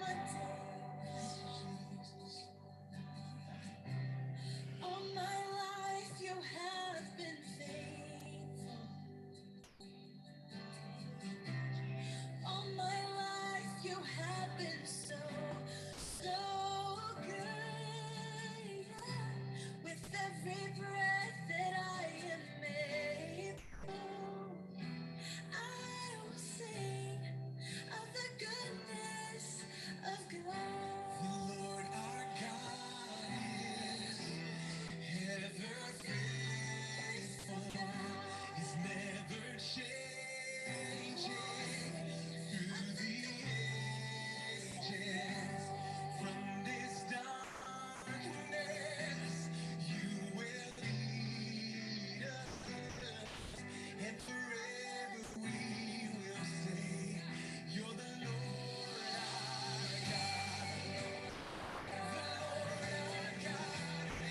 my days. All my life you have been faithful. All my life you have been so, so good. With every breath that I am able, I will sing of the goodness of God. The Lord our God is ever faithful. He's never changing through the ages. From this darkness, you will lead us, and forever we will say, you're the Lord our God. The Lord our God.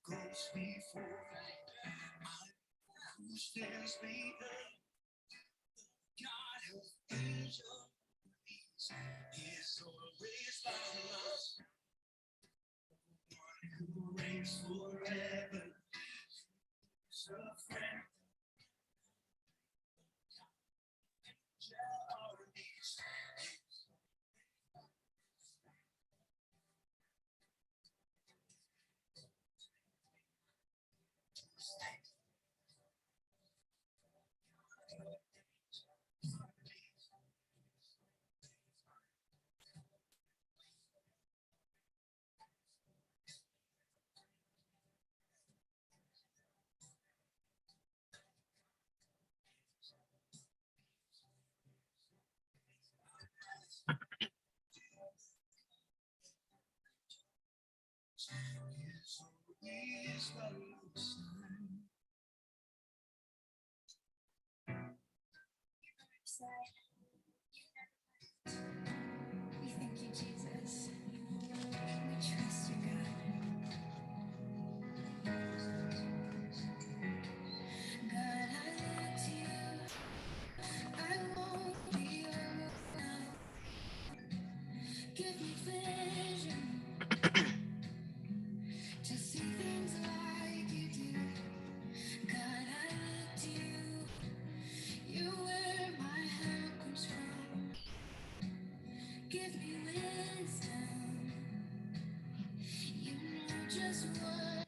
Goes before, who stands behind? God of angels is always by us. One who reigns forever, is a friend of armies. Is always by your side. We thank you, Jesus. We trust you, God. God, I look to you. I won't be alone. Give me vision to see things like you do. God, I look to you. You where my help comes from. Give me wisdom. You know just what.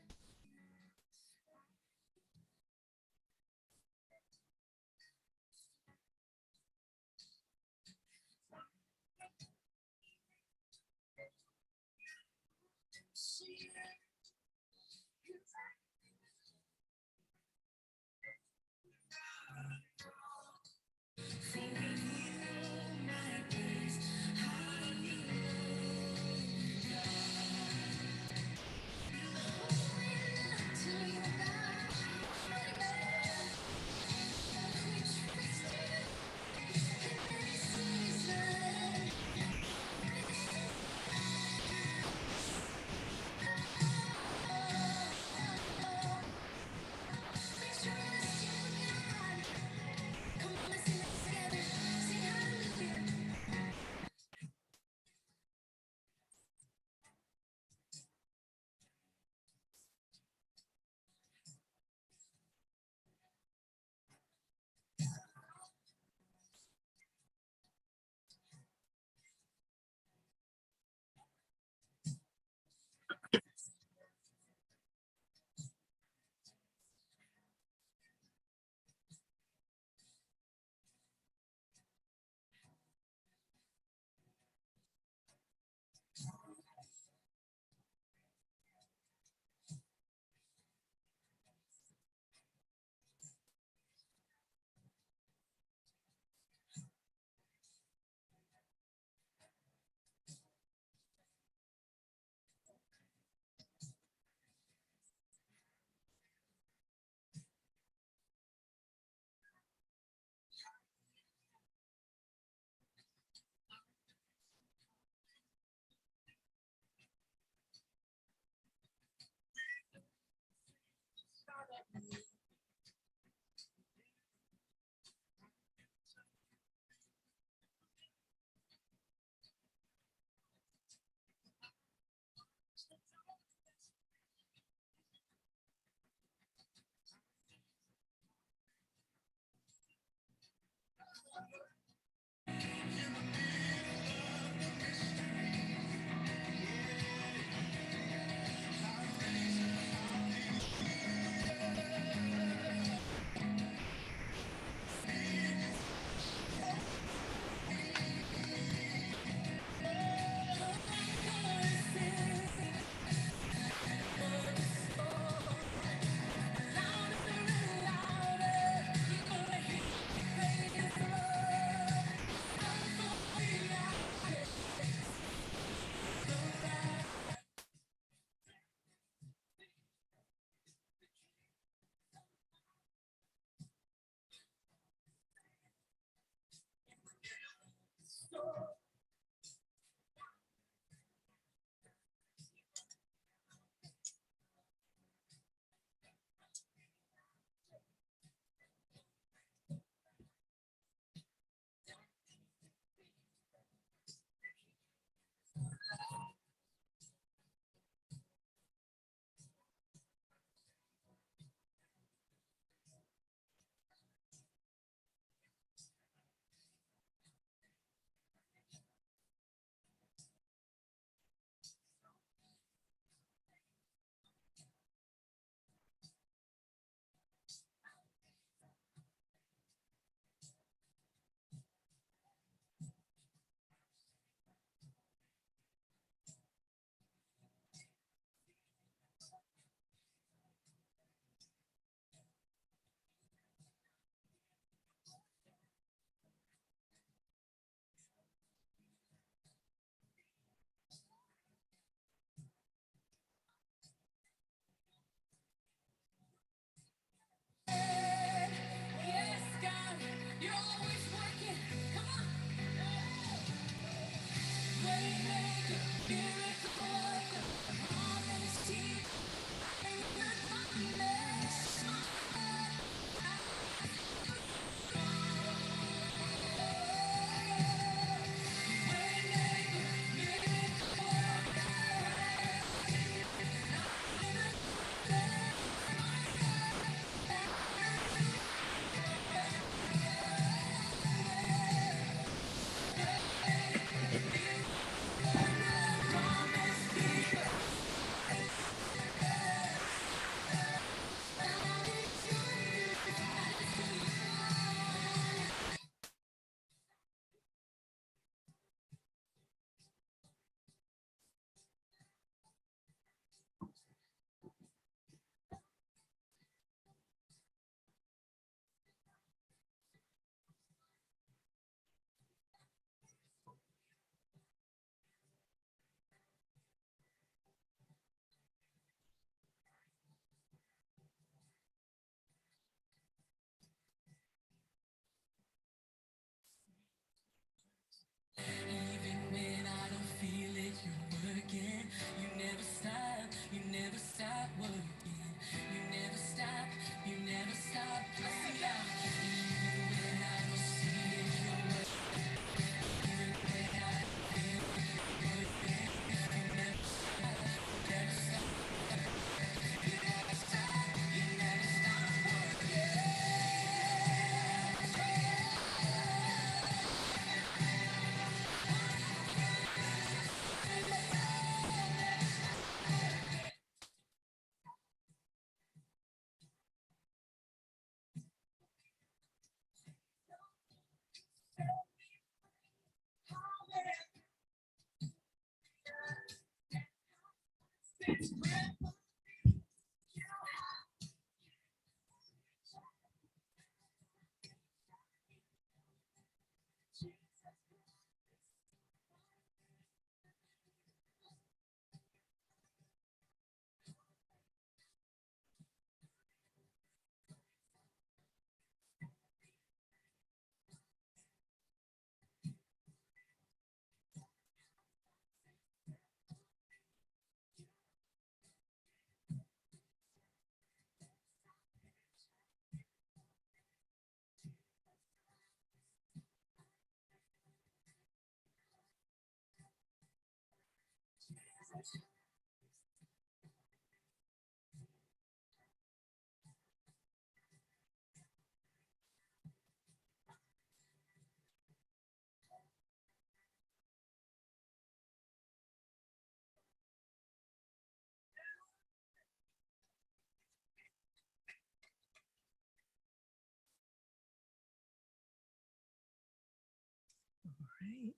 Right.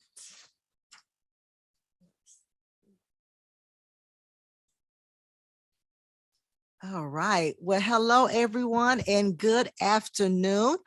All right. Well, hello, everyone, and good afternoon.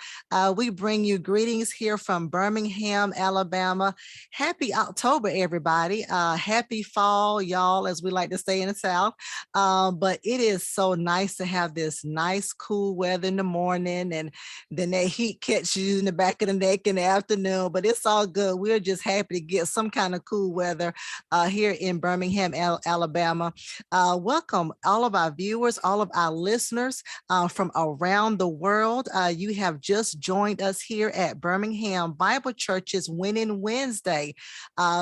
We bring you greetings here from Birmingham, Alabama. Happy October, everybody. Happy fall, y'all, as we like to say in the South. But it is so nice to have this nice, cool weather in the morning, and then that heat catches you in the back of the neck in the afternoon. But it's all good. We're just happy to get some kind of cool weather here in Birmingham, Alabama. Welcome all of our viewers, all of our listeners from around the world. You have just joined us here at Birmingham Bible Church's Winning Wednesday.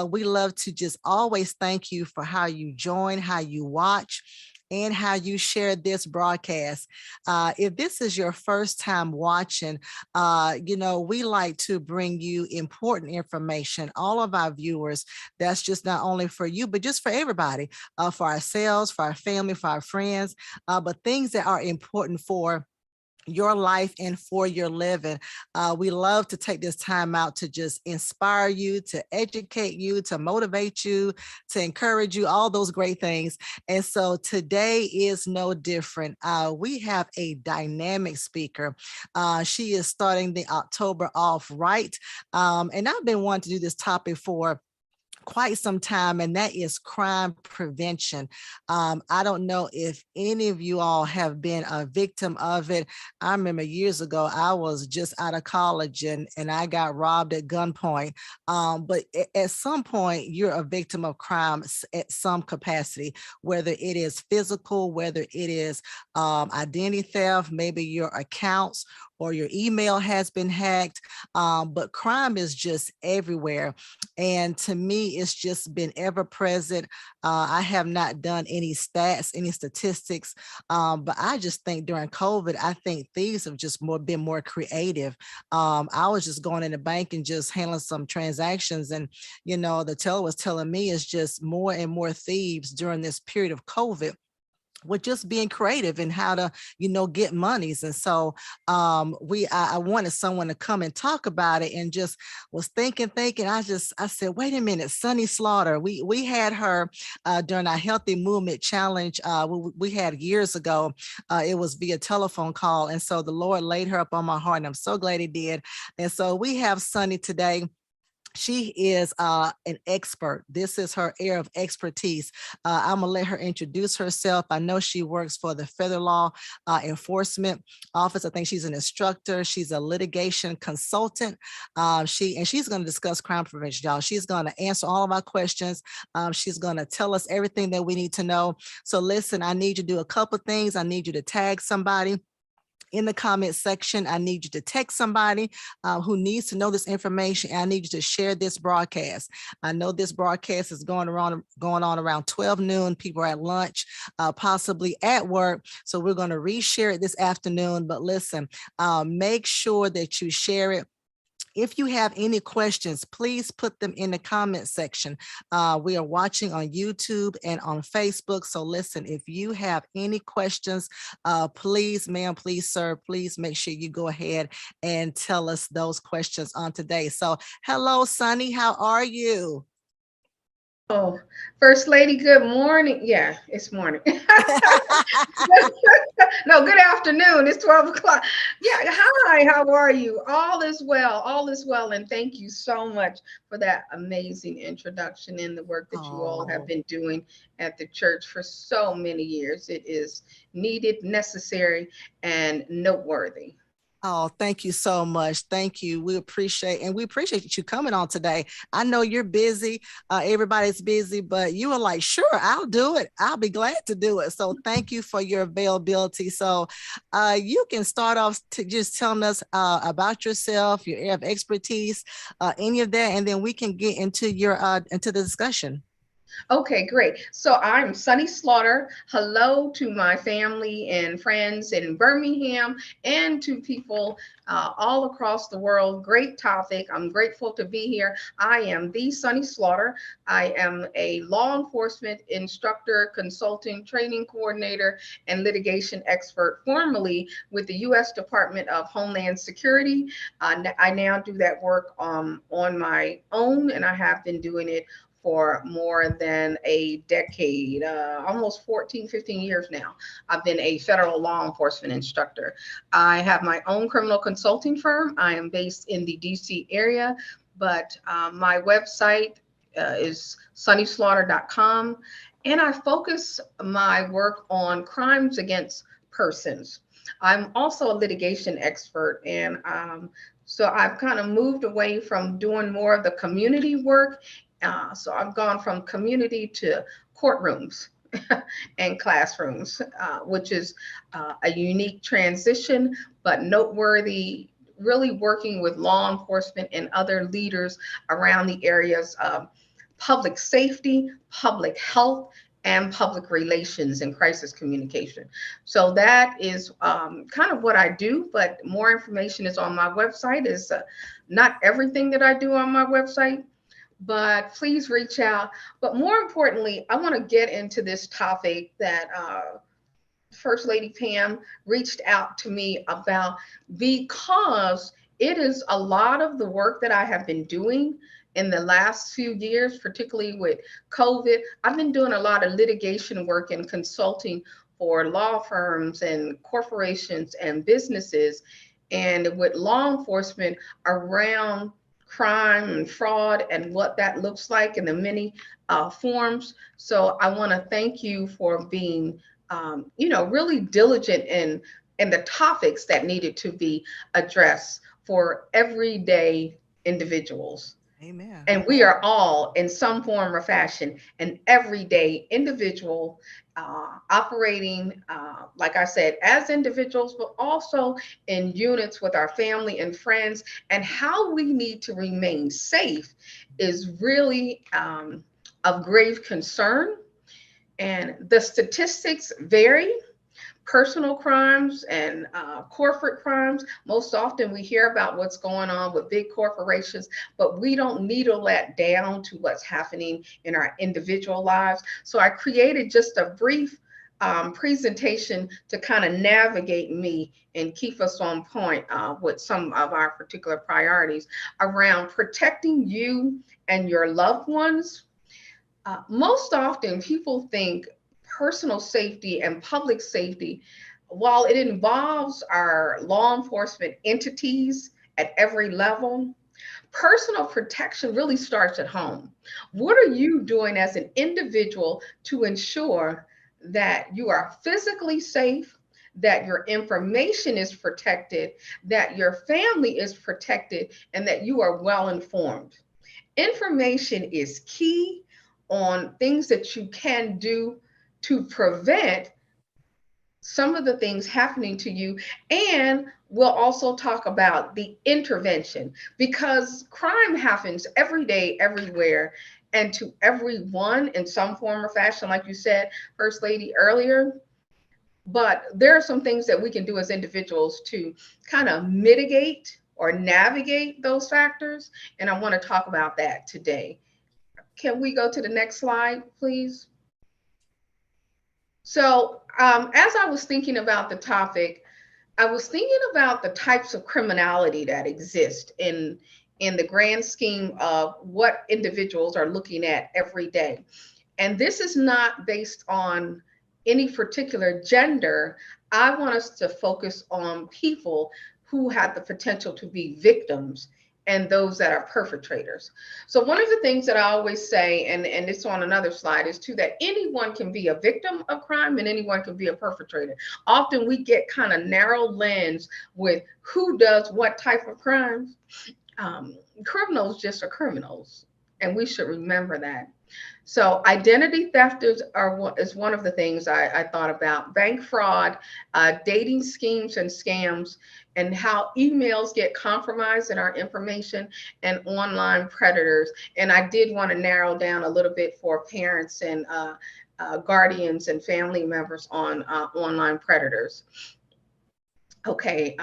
We love to just always thank you for how you join, how you watch, and how you share this broadcast. If this is your first time watching, we like to bring you important information. All of our viewers, that's just not only for you, but just for everybody, for ourselves, for our family, for our friends, but things that are important for your life and for your living. We love to take this time out to just inspire you, to educate you, to motivate you, to encourage you, all those great things. And so today is no different. We have a dynamic speaker. She is starting the October off right. And I've been wanting to do this topic for quite some time, and that is crime prevention. I don't know if any of you all have been a victim of it. I remember years ago, I was just out of college and I got robbed at gunpoint. But at some point, you're a victim of crime at some capacity, whether it is physical, whether it is identity theft, maybe your accounts or your email has been hacked. But crime is just everywhere. And to me, it's just been ever present. I have not done any stats, any statistics, but I just think during COVID, I think thieves have just been more creative. I was just going in the bank and just handling some transactions, and the teller was telling me it's just more and more thieves during this period of COVID with just being creative and how to, get monies. And so I wanted someone to come and talk about it, and just was thinking. I said, wait a minute, Sunny Slaughter. We had her during our Healthy Movement Challenge we had years ago. It was via telephone call. And so the Lord laid her up on my heart, and I'm so glad he did. And so we have Sunny today. She is an expert. This is her area of expertise. I'm gonna let her introduce herself. I know she works for the Federal Law Enforcement Office. I think she's an instructor. She's a litigation consultant. She's gonna discuss crime prevention, y'all. She's gonna answer all of our questions. She's gonna tell us everything that we need to know. So listen, I need you to do a couple things. I need you to tag somebody in the comment section. I need you to text somebody who needs to know this information. I need you to share this broadcast. I know this broadcast is going on around 12 noon. People are at lunch, possibly at work. So we're going to reshare it this afternoon. But listen, make sure that you share it. If you have any questions, please put them in the comment section. We are watching on YouTube and on Facebook. So listen, if you have any questions, please, ma'am, please, sir, please make sure you go ahead and tell us those questions on today. So hello, Sunny, how are you? Oh, First Lady, good morning. Yeah, it's morning. No, good afternoon. It's 12 o'clock. Yeah, hi, how are you? All is well, all is well. And thank you so much for that amazing introduction and the work that you all have Oh. been doing at the church for so many years. It is needed, necessary, and noteworthy. Oh, thank you so much. Thank you. We appreciate you coming on today. I know you're busy. Everybody's busy, but you were like, sure, I'll do it. I'll be glad to do it. So thank you for your availability. So you can start off to just telling us about yourself, your area of expertise, any of that, and then we can get into your into the discussion. Okay, great. So I'm Sunny Slaughter. Hello to my family and friends in Birmingham and to people all across the world. Great topic. I'm grateful to be here. I am the Sunny Slaughter. I am a law enforcement instructor, consulting, training coordinator, and litigation expert, formerly with the U.S. Department of Homeland Security. I now do that work on my own, and I have been doing it for more than a decade, almost 14, 15 years now. I've been a federal law enforcement instructor. I have my own criminal consulting firm. I am based in the DC area, but my website is sunnyslaughter.com. And I focus my work on crimes against persons. I'm also a litigation expert, and so I've kind of moved away from doing more of the community work, so I've gone from community to courtrooms and classrooms, which is a unique transition, but noteworthy, really working with law enforcement and other leaders around the areas of public safety, public health, and public relations and crisis communication. So that is kind of what I do, but more information is on my website. Is not everything that I do on my website, but please reach out. But more importantly, I want to get into this topic that First Lady Pam reached out to me about, because it is a lot of the work that I have been doing in the last few years, particularly with COVID. I've been doing a lot of litigation work and consulting for law firms and corporations and businesses, and with law enforcement around crime and fraud and what that looks like in the many forms. So I want to thank you for being really diligent in the topics that needed to be addressed for everyday individuals. Amen. And we are all, in some form or fashion, an everyday individual operating, like I said, as individuals, but also in units with our family and friends. And how we need to remain safe is really of grave concern. And the statistics vary. Personal crimes and corporate crimes, most often we hear about what's going on with big corporations, but we don't needle that down to what's happening in our individual lives. So I created just a brief presentation to kind of navigate me and keep us on point with some of our particular priorities around protecting you and your loved ones. Most often, people think personal safety and public safety, while it involves our law enforcement entities at every level, personal protection really starts at home. What are you doing as an individual to ensure that you are physically safe, that your information is protected, that your family is protected, and that you are well informed? Information is key on things that you can do to prevent some of the things happening to you. And we'll also talk about the intervention, because crime happens every day, everywhere, and to everyone in some form or fashion, like you said, First Lady, earlier. But there are some things that we can do as individuals to kind of mitigate or navigate those factors. And I want to talk about that today. Can we go to the next slide, please? So, as I was thinking about the topic, I was thinking about the types of criminality that exist in the grand scheme of what individuals are looking at every day. And this is not based on any particular gender. I want us to focus on people who have the potential to be victims and those that are perpetrators. So one of the things that I always say, and it's on another slide, is too that anyone can be a victim of crime and anyone can be a perpetrator. Often we get kind of narrow lens with who does what type of crimes. Criminals just are criminals, and we should remember that. So identity theft is one of the things I thought about. Bank fraud, dating schemes and scams, and how emails get compromised in our information, and online predators. And I did want to narrow down a little bit for parents and guardians and family members on online predators. Okay,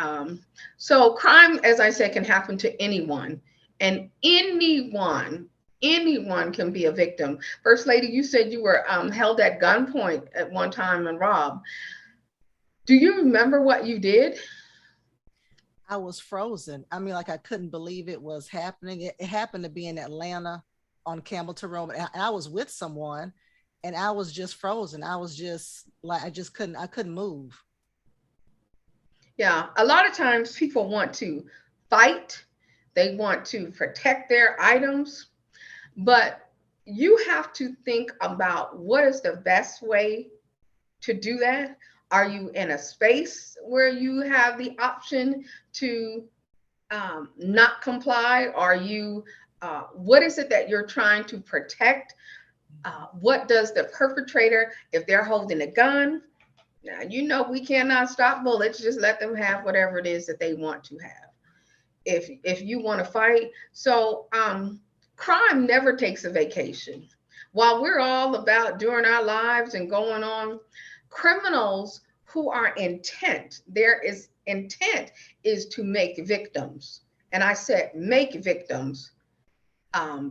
so crime, as I said, can happen to anyone, and anyone can be a victim. First Lady, you said you were held at gunpoint at one time and robbed. Do you remember what you did? I was frozen. I mean, like I couldn't believe it was happening. It happened to be in Atlanta on Campbellton Road. And I was with someone and I was just frozen. I was just like, I couldn't move. Yeah, a lot of times people want to fight, they want to protect their items, but you have to think about what is the best way to do that. Are you in a space where you have the option to not comply? Are you, what is it that you're trying to protect? What does the perpetrator, if they're holding a gun, now you know we cannot stop bullets, just let them have whatever it is that they want to have. If you want to fight, so crime never takes a vacation. While we're all about doing our lives and going on, criminals who are intent, intent is to make victims. And I said make victims,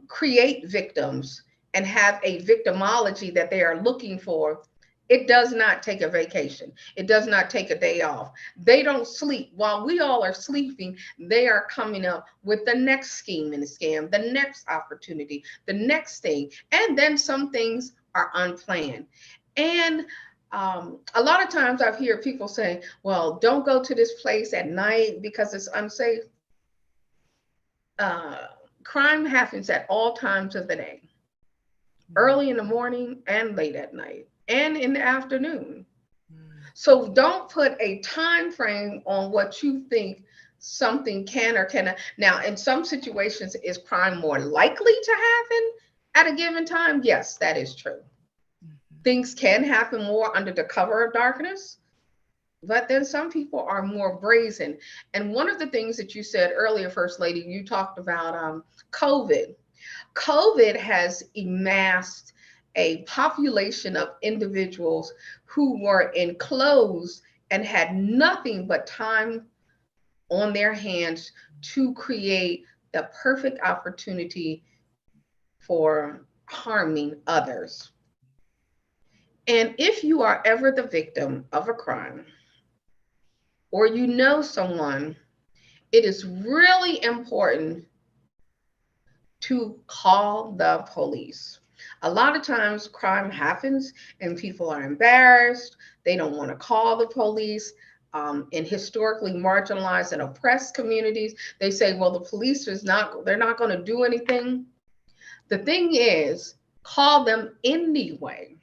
create victims, and have a victimology that they are looking for. It does not take a vacation. It does not take a day off. They don't sleep. While we all are sleeping, they are coming up with the next scheme and scam, the next opportunity, the next thing. And then some things are unplanned. And a lot of times I've heard people say, well, don't go to this place at night because it's unsafe. Crime happens at all times of the day, early in the morning and late at night and in the afternoon. So don't put a time frame on what you think something can or cannot. Now, in some situations, is crime more likely to happen at a given time? Yes, that is true. Things can happen more under the cover of darkness, but then some people are more brazen. And one of the things that you said earlier, First Lady, you talked about COVID. COVID has amassed a population of individuals who were enclosed and had nothing but time on their hands to create the perfect opportunity for harming others. And if you are ever the victim of a crime, or you know someone, it is really important to call the police. A lot of times crime happens and people are embarrassed. They don't want to call the police. In historically marginalized and oppressed communities, they say, well, the police they're not going to do anything. The thing is, call them anyway.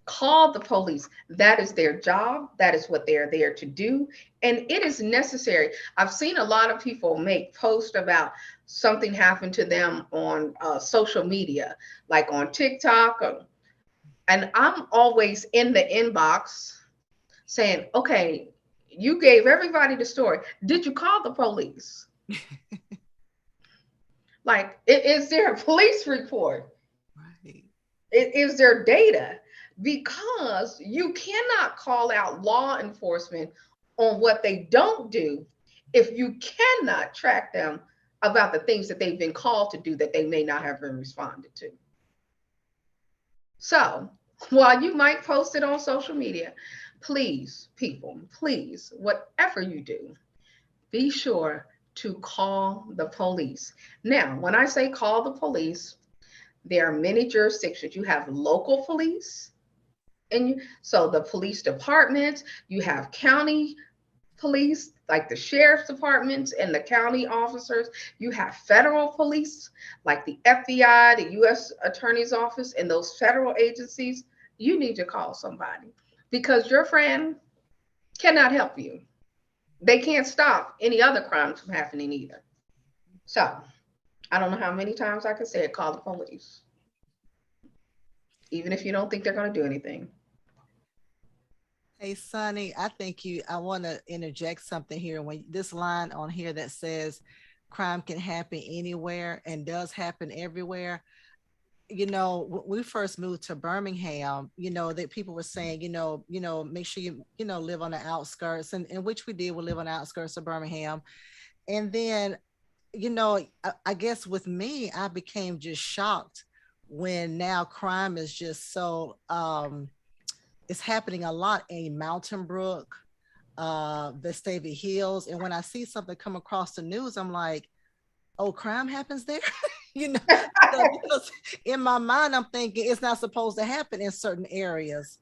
Call the police. That is their job. That is what they're there to do. And it is necessary. I've seen a lot of people make posts about something happened to them on social media, like on TikTok. And I'm always in the inbox saying, okay, you gave everybody the story. Did you call the police? Like, is there a police report? Right. Is there data? Because you cannot call out law enforcement on what they don't do if you cannot track them about the things that they've been called to do that they may not have been responded to. So while you might post it on social media, please, people, please, whatever you do, be sure to call the police. Now, when I say call the police, there are many jurisdictions. You have local police, so the police departments, you have county police, like the sheriff's departments and the county officers. You have federal police, like the FBI, the U.S. Attorney's Office, and those federal agencies. You need to call somebody because your friend cannot help you. They can't stop any other crimes from happening either. So I don't know how many times I can say it, call the police, even if you don't think they're going to do anything. Hey, Sonny, I want to interject something here. When this line on here that says crime can happen anywhere and does happen everywhere, when we first moved to Birmingham, that people were saying, make sure you, live on the outskirts, and which we did, we live on the outskirts of Birmingham. And then, I guess with me, I became just shocked when now crime is just so, it's happening a lot in Mountain Brook, Vestavia Hills. And when I see something come across the news, I'm like, oh, crime happens there? Because in my mind, I'm thinking it's not supposed to happen in certain areas,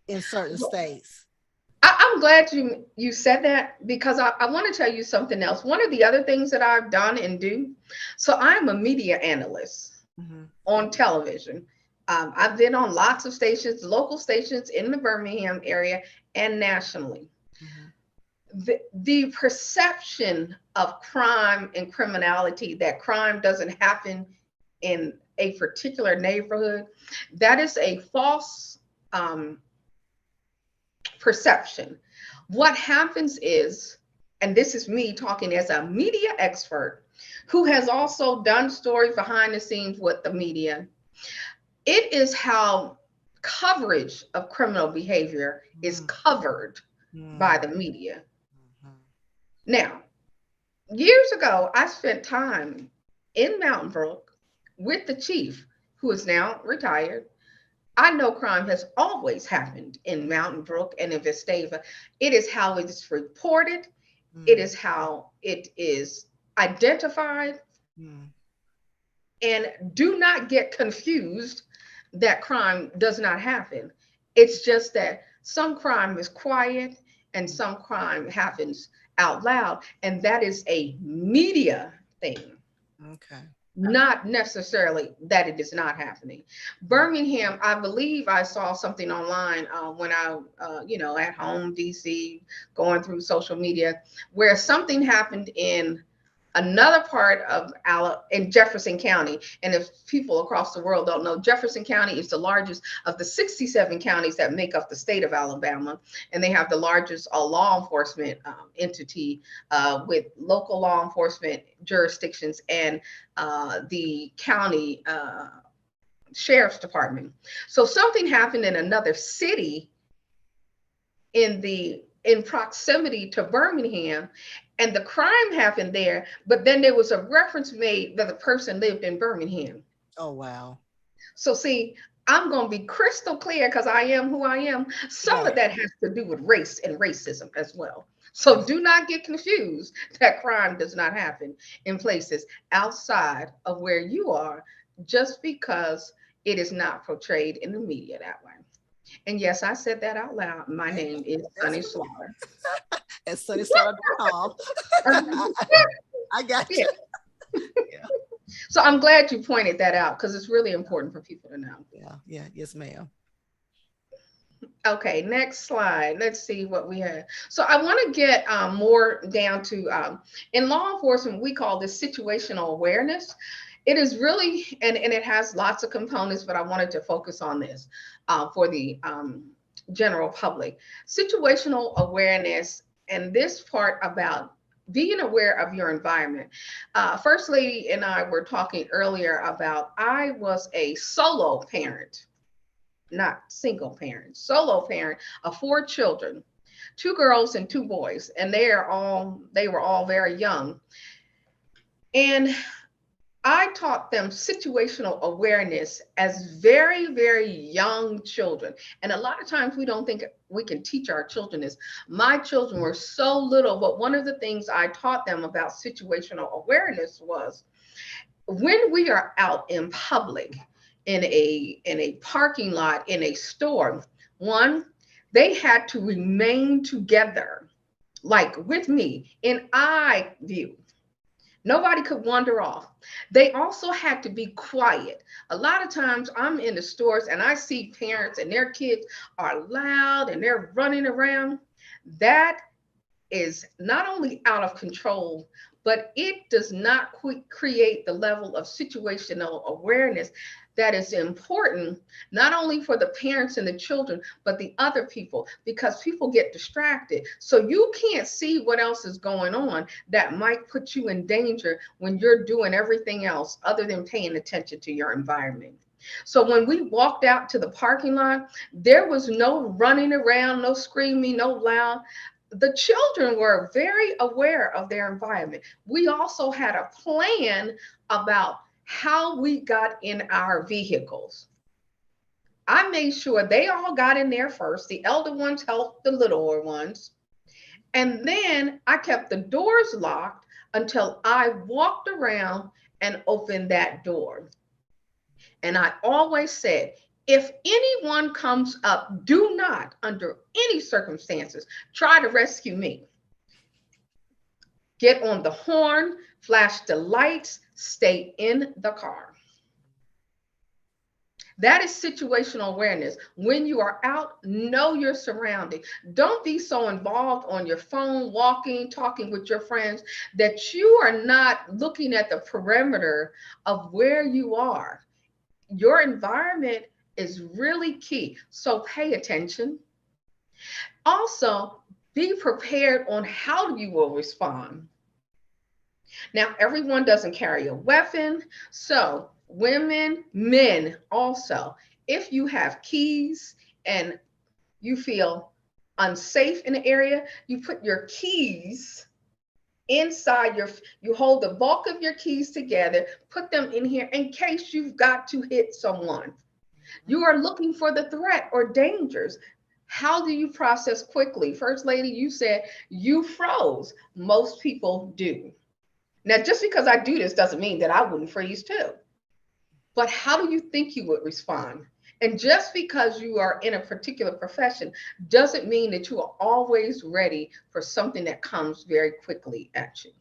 in certain states. I'm glad you said that because I want to tell you something else. One of the other things that I've done and do, so I'm a media analyst on television. I've been on lots of stations, local stations in the Birmingham area and nationally. The perception of crime and criminality, that crime doesn't happen in a particular neighborhood, that is a false perception. What happens is, and this is me talking as a media expert who has also done stories behind the scenes with the media, it is how coverage of criminal behavior is covered by the media. Now, years ago, I spent time in Mountain Brook with the chief, who is now retired. I know crime has always happened in Mountain Brook and in Vestavia. It is how it is reported. It is how it is identified. And do not get confused that crime does not happen. It's just that some crime is quiet and some crime happens out loud. And that is a media thing. Okay. Not necessarily that it is not happening. Birmingham, I believe I saw something online when I, at home, DC, going through social media, where something happened in another part of in Jefferson County. And if people across the world don't know, Jefferson County is the largest of the 67 counties that make up the state of Alabama. And they have the largest law enforcement entity with local law enforcement jurisdictions and the county sheriff's department. So something happened in another city in proximity to Birmingham, and the crime happened there, but then there was a reference made that the person lived in Birmingham. Oh, wow. So see, I'm going to be crystal clear because I am who I am. Some of that has to do with race and racism as well. So do not get confused that crime does not happen in places outside of where you are just because it is not portrayed in the media that way. And yes, I said that out loud. My name is Sonny Slaughter. At SonnySlaughter.com. I got you. Yeah. So I'm glad you pointed that out because it's really important for people to know. Yeah. Yes, ma'am. Okay, next slide. Let's see what we have. So I want to get more down to, in law enforcement, we call this situational awareness. It is really, and it has lots of components, but I wanted to focus on this for the general public. Situational awareness, and this part about being aware of your environment. First Lady and I were talking earlier about, I was a solo parent, not single parent, solo parent of 4 children, 2 girls and 2 boys, and they were all very young. And I taught them situational awareness as very, very young children. And a lot of times we don't think we can teach our children this. My children were so little, but one of the things I taught them about situational awareness was when we are out in public, in a parking lot, in a store, one, they had to remain together, like with me in eye view. Nobody could wander off. They also had to be quiet. A lot of times I'm in the stores and I see parents and their kids are loud and they're running around. That is not only out of control, but it does not create the level of situational awareness that is important, not only for the parents and the children, but the other people, because people get distracted. So you can't see what else is going on that might put you in danger when you're doing everything else other than paying attention to your environment. So when we walked out to the parking lot, there was no running around, no screaming, no loud. The children were very aware of their environment. We also had a plan about how we got in our vehicles. I made sure they all got in there first. The elder ones helped the littler ones. And then I kept the doors locked until I walked around and opened that door. And I always said, if anyone comes up, do not, under any circumstances, try to rescue me. Get on the horn, flash the lights, stay in the car. That is situational awareness. When you are out, know your surroundings. Don't be so involved on your phone, walking, talking with your friends, that you are not looking at the perimeter of where you are. Your environment is really key. So pay attention. Also, be prepared on how you will respond. Now, everyone doesn't carry a weapon. So women, men also, if you have keys and you feel unsafe in the area, you put your keys inside you hold the bulk of your keys together, put them in here in case you've got to hit someone. You are looking for the threat or dangers. How do you process quickly? First Lady, you said you froze. Most people do. Now, just because I do this doesn't mean that I wouldn't freeze too. But how do you think you would respond? And just because you are in a particular profession doesn't mean that you are always ready for something that comes very quickly at you.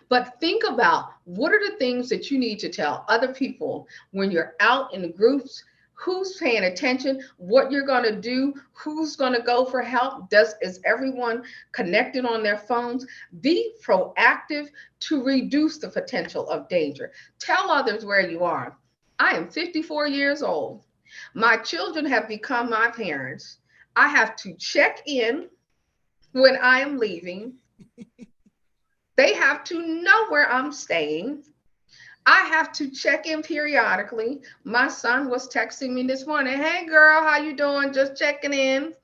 But think about, what are the things that you need to tell other people when you're out in the groups? Who's paying attention, what you're going to do, who's going to go for help? Is everyone connected on their phones? Be proactive to reduce the potential of danger. Tell others where you are. I am 54 years old. My children have become my parents. I have to check in when I am leaving. They have to know where I'm staying. I have to check in periodically. My son was texting me this morning, "Hey girl, how you doing? Just checking in."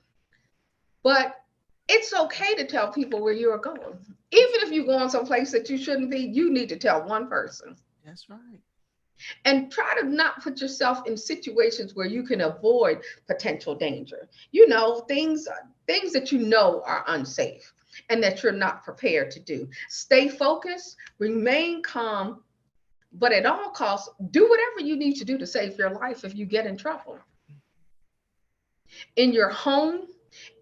But it's okay to tell people where you are going. Even if you're going someplace that you shouldn't be, you need to tell one person. That's right. And try to not put yourself in situations where you can avoid potential danger. You know, things that you know are unsafe and that you're not prepared to do. Stay focused, remain calm, but at all costs, do whatever you need to do to save your life if you get in trouble. In your home,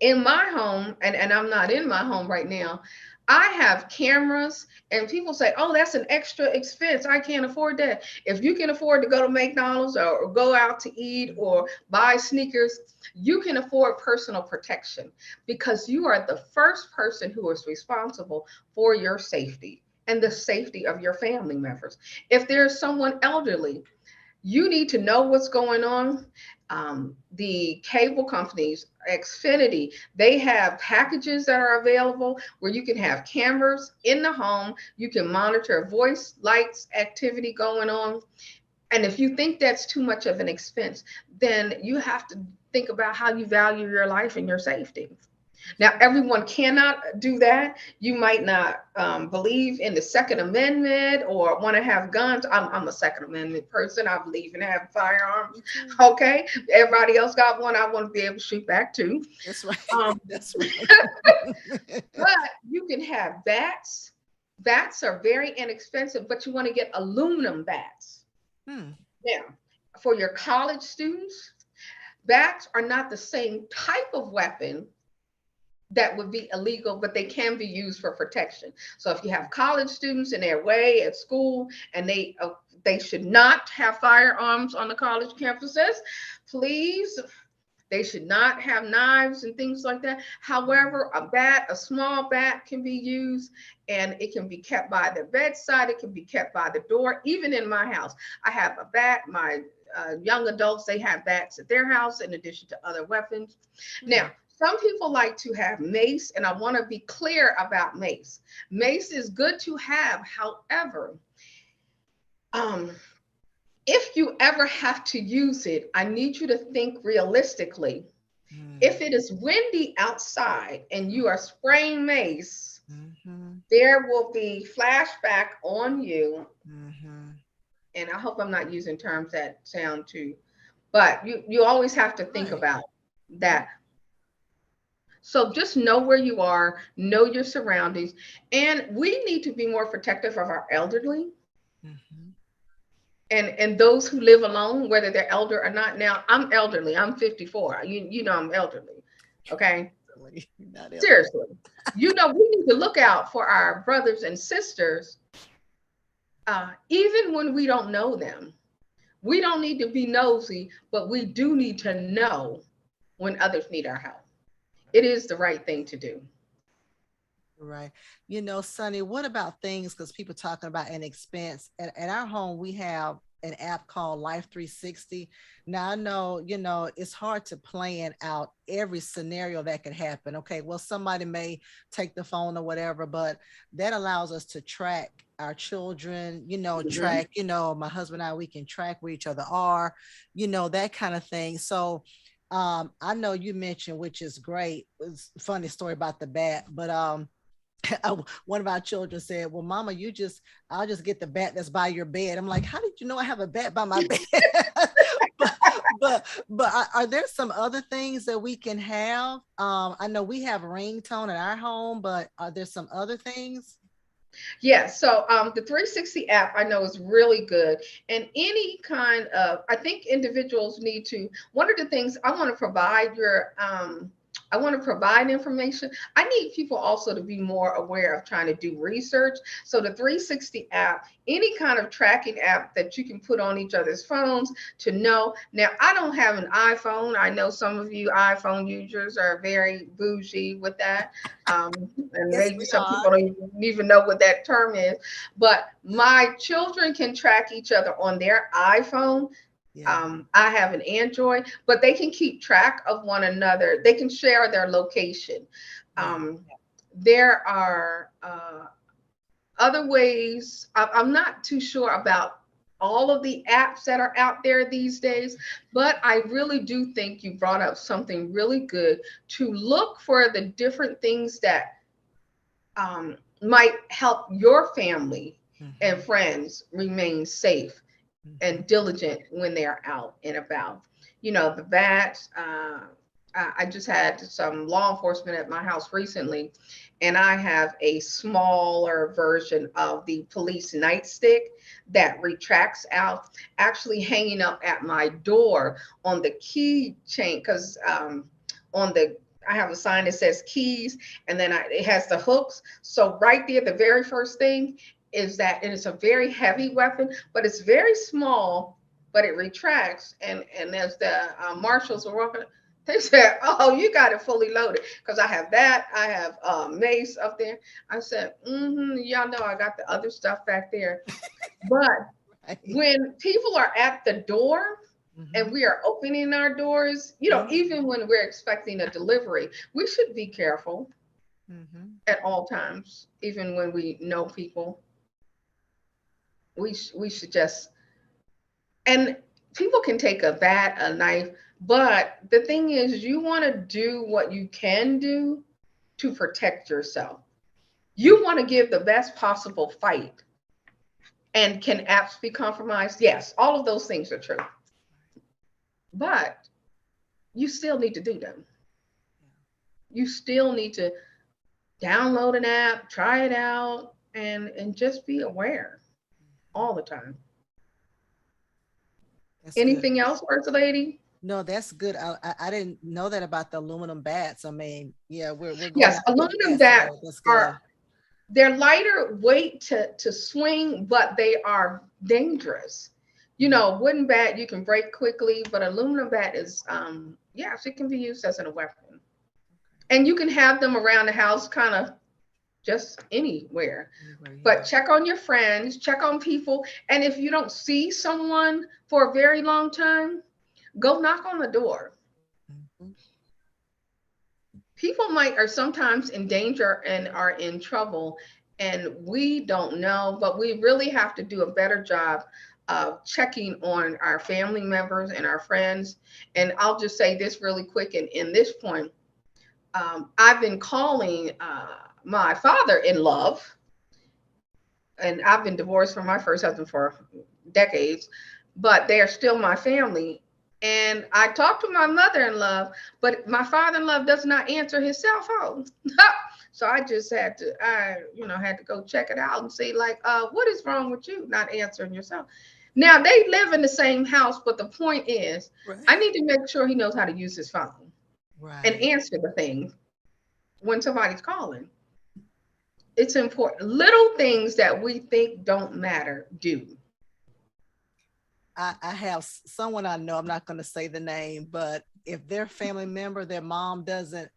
in my home, and I'm not in my home right now, I have cameras, and people say, "Oh, that's an extra expense. I can't afford that." If you can afford to go to McDonald's or go out to eat or buy sneakers, you can afford personal protection, because you are the first person who is responsible for your safety and the safety of your family members. If there's someone elderly, you need to know what's going on. The cable companies, Xfinity, they have packages that are available where you can have cameras in the home. You can monitor voice, lights, activity going on. And if you think that's too much of an expense, then you have to think about how you value your life and your safety. Now, everyone cannot do that. You might not believe in the Second Amendment or want to have guns. I'm a Second Amendment person. I believe in having firearms. Me too. Okay. Everybody else got one. I want to be able to shoot back too. That's right. Um, That's right. but you can have bats. Bats are very inexpensive, but you want to get aluminum bats. Hmm. Now, for your college students, bats are not the same type of weapon that would be illegal, but they can be used for protection. So if you have college students and they're away at school and they should not have firearms on the college campuses, please. They should not have knives and things like that. However, a small bat can be used, and it can be kept by the bedside. It can be kept by the door. Even in my house, I have a bat. My young adults, they have bats at their house in addition to other weapons. Now, some people like to have mace, and I want to be clear about mace. Mace is good to have. However, if you ever have to use it, I need you to think realistically. If it is windy outside and you are spraying mace, there will be flashback on you. And I hope I'm not using terms that sound too, but you always have to think about that. So just know where you are, know your surroundings, and we need to be more protective of our elderly. And those who live alone, whether they're elder or not. Now, I'm elderly. I'm 54. You know I'm elderly. Okay. Seriously. You know, we need to look out for our brothers and sisters, even when we don't know them. We don't need to be nosy, but we do need to know when others need our help. It is the right thing to do. Right. You know, Sonny, what about things, because people talking about an expense. At our home, we have an app called Life 360. Now I know, you know, it's hard to plan out every scenario that could happen. Okay, well, somebody may take the phone or whatever, but that allows us to track our children, you know, track, you know, my husband and I, we can track where each other are, you know, that kind of thing. So I know you mentioned, which is great. It's a funny story about the bat, but one of our children said, well, mama, I'll just get the bat that's by your bed. I'm like, how did you know I have a bat by my bed? but are there some other things that we can have? I know we have a ringtone in our home, but are there some other things? Yeah, so the 360 app I know is really good. And any kind of, I think individuals need to, one of the things I want to provide I want to provide information. I need people also to be more aware of trying to do research. So the 360 app, any kind of tracking app that you can put on each other's phones to know. Now, I don't have an iPhone. I know some of you iPhone users are very bougie with that. And Yes, maybe we some are. people don't even know what that term is. But my children can track each other on their iPhone. Yeah. I have an Android, but they can keep track of one another. They can share their location. Yeah. There are other ways. I'm not too sure about all of the apps that are out there these days, but I really do think you brought up something really good to look for the different things that might help your family and friends remain safe and diligent when they're out and about. You know, the bats. I just had some law enforcement at my house recently, and I have a smaller version of the police nightstick that retracts out, actually hanging up at my door on the key chain, because on the I have a sign that says keys, and then it has the hooks. So right there, the very first thing is that it is a very heavy weapon, but it's very small, but it retracts. And as the marshals were walking, they said, "Oh, you got it fully loaded," because I have that. I have mace up there. I said, "Y'all know I got the other stuff back there." But when people are at the door and we are opening our doors, you know, even when we're expecting a delivery, we should be careful at all times, even when we know people. We should just, and people can take a bat, a knife, but the thing is, you want to do what you can do to protect yourself. You want to give the best possible fight. And can apps be compromised? Yes, all of those things are true. But you still need to do them. You still need to download an app, try it out, and just be aware all the time. That's good. Anything else, First Lady? No, that's good. I didn't know that about the aluminum bats. I mean, yeah, we're going Yes, down the aluminum gas bats road. That's good. are they're lighter weight to swing, but they are dangerous. You know, wooden bat you can break quickly, but aluminum bat is yes, it can be used as a weapon. And you can have them around the house kind of just anywhere. Anyway, But yeah. check on your friends, check on people. And if you don't see someone for a very long time, go knock on the door. Mhm. People are sometimes in danger and are in trouble, and we don't know, but we really have to do a better job of checking on our family members and our friends. And I'll just say this really quick, and in this point, I've been calling my father in love, and I've been divorced from my first husband for decades, but they are still my family. And I talked to my mother-in-law, but my father-in-law does not answer his cell phone. So I just had to, had to go check it out and see, like, what is wrong with you not answering your cell? Now they live in the same house, but the point is, Right. I need to make sure he knows how to use his phone and Right. answer the thing when somebody's calling. It's important. Little things that we think don't matter do. I have someone I know, I'm not going to say the name, but if their family member, their mom doesn't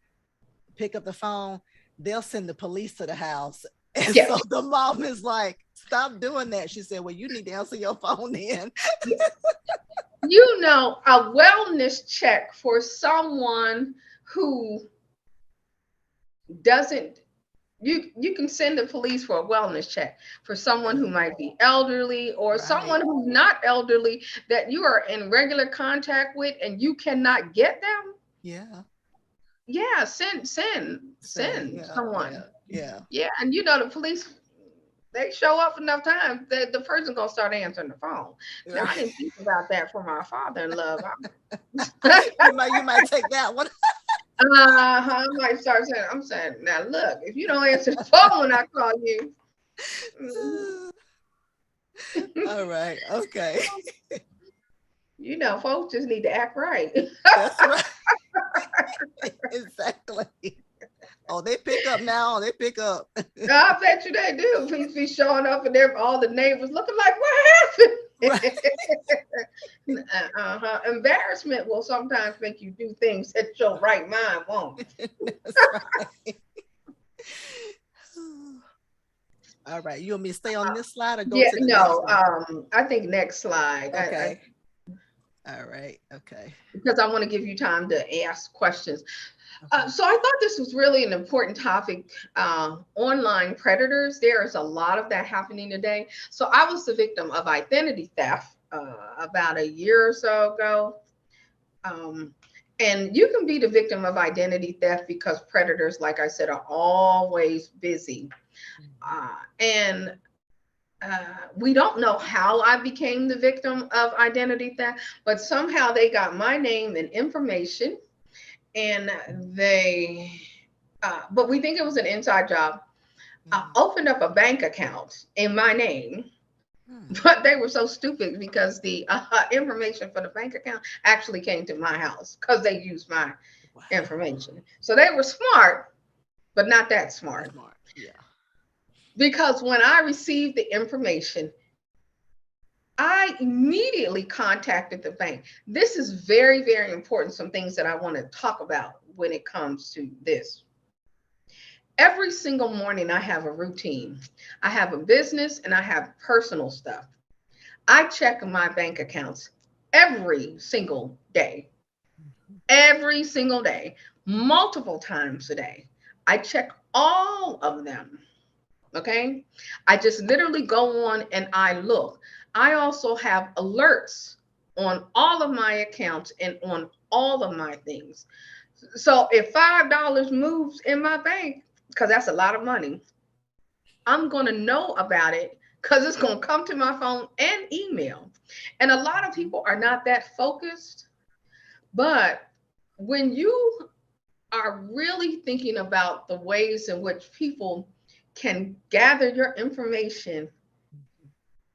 pick up the phone, they'll send the police to the house. And Yes. so the mom is like, stop doing that. She said, well, you need to answer your phone then. You know, a wellness check for someone who doesn't, you can send the police for a wellness check for someone who might be elderly or Right. someone who's not elderly that you are in regular contact with and you cannot get them. Yeah. Yeah, send Yeah. someone. Yeah. Yeah, and you know the police, they show up enough times that the person gonna start answering the phone. Now I didn't think about that for my father-in-law. You might take that one. I might start saying, I'm saying, now look, if you don't answer the phone when I call you. All right. Okay. You know, folks just need to act right. That's right. Exactly. Oh, they pick up now. They pick up. I bet you they do. Please be showing up and all the neighbors looking like, what happened? Right. Embarrassment will sometimes make you do things that your right mind won't. That's right. All right. You want me to stay on this slide or go Yeah, to the no, next one? I think next slide. Okay. All right. Okay. Because I want to give you time to ask questions. So I thought this was really an important topic. Online predators, there is a lot of that happening today. So I was the victim of identity theft about a year or so ago. And you can be the victim of identity theft because predators, like I said, are always busy. And we don't know how I became the victim of identity theft, but somehow they got my name and information. And but we think it was an inside job, opened up a bank account in my name. But they were so stupid because the information for the bank account actually came to my house because they used my information. So they were smart, but not that smart. Yeah. Because when I received the information, I immediately contacted the bank. This is very, very important. Some things that I want to talk about when it comes to this. Every single morning, I have a routine. I have a business and I have personal stuff. I check my bank accounts every single day, multiple times a day. I check all of them. Okay. I just literally go on and I look. I also have alerts on all of my accounts and on all of my things. So if $5 moves in my bank, because that's a lot of money, I'm going to know about it because it's going to come to my phone and email. And a lot of people are not that focused. But when you are really thinking about the ways in which people can gather your information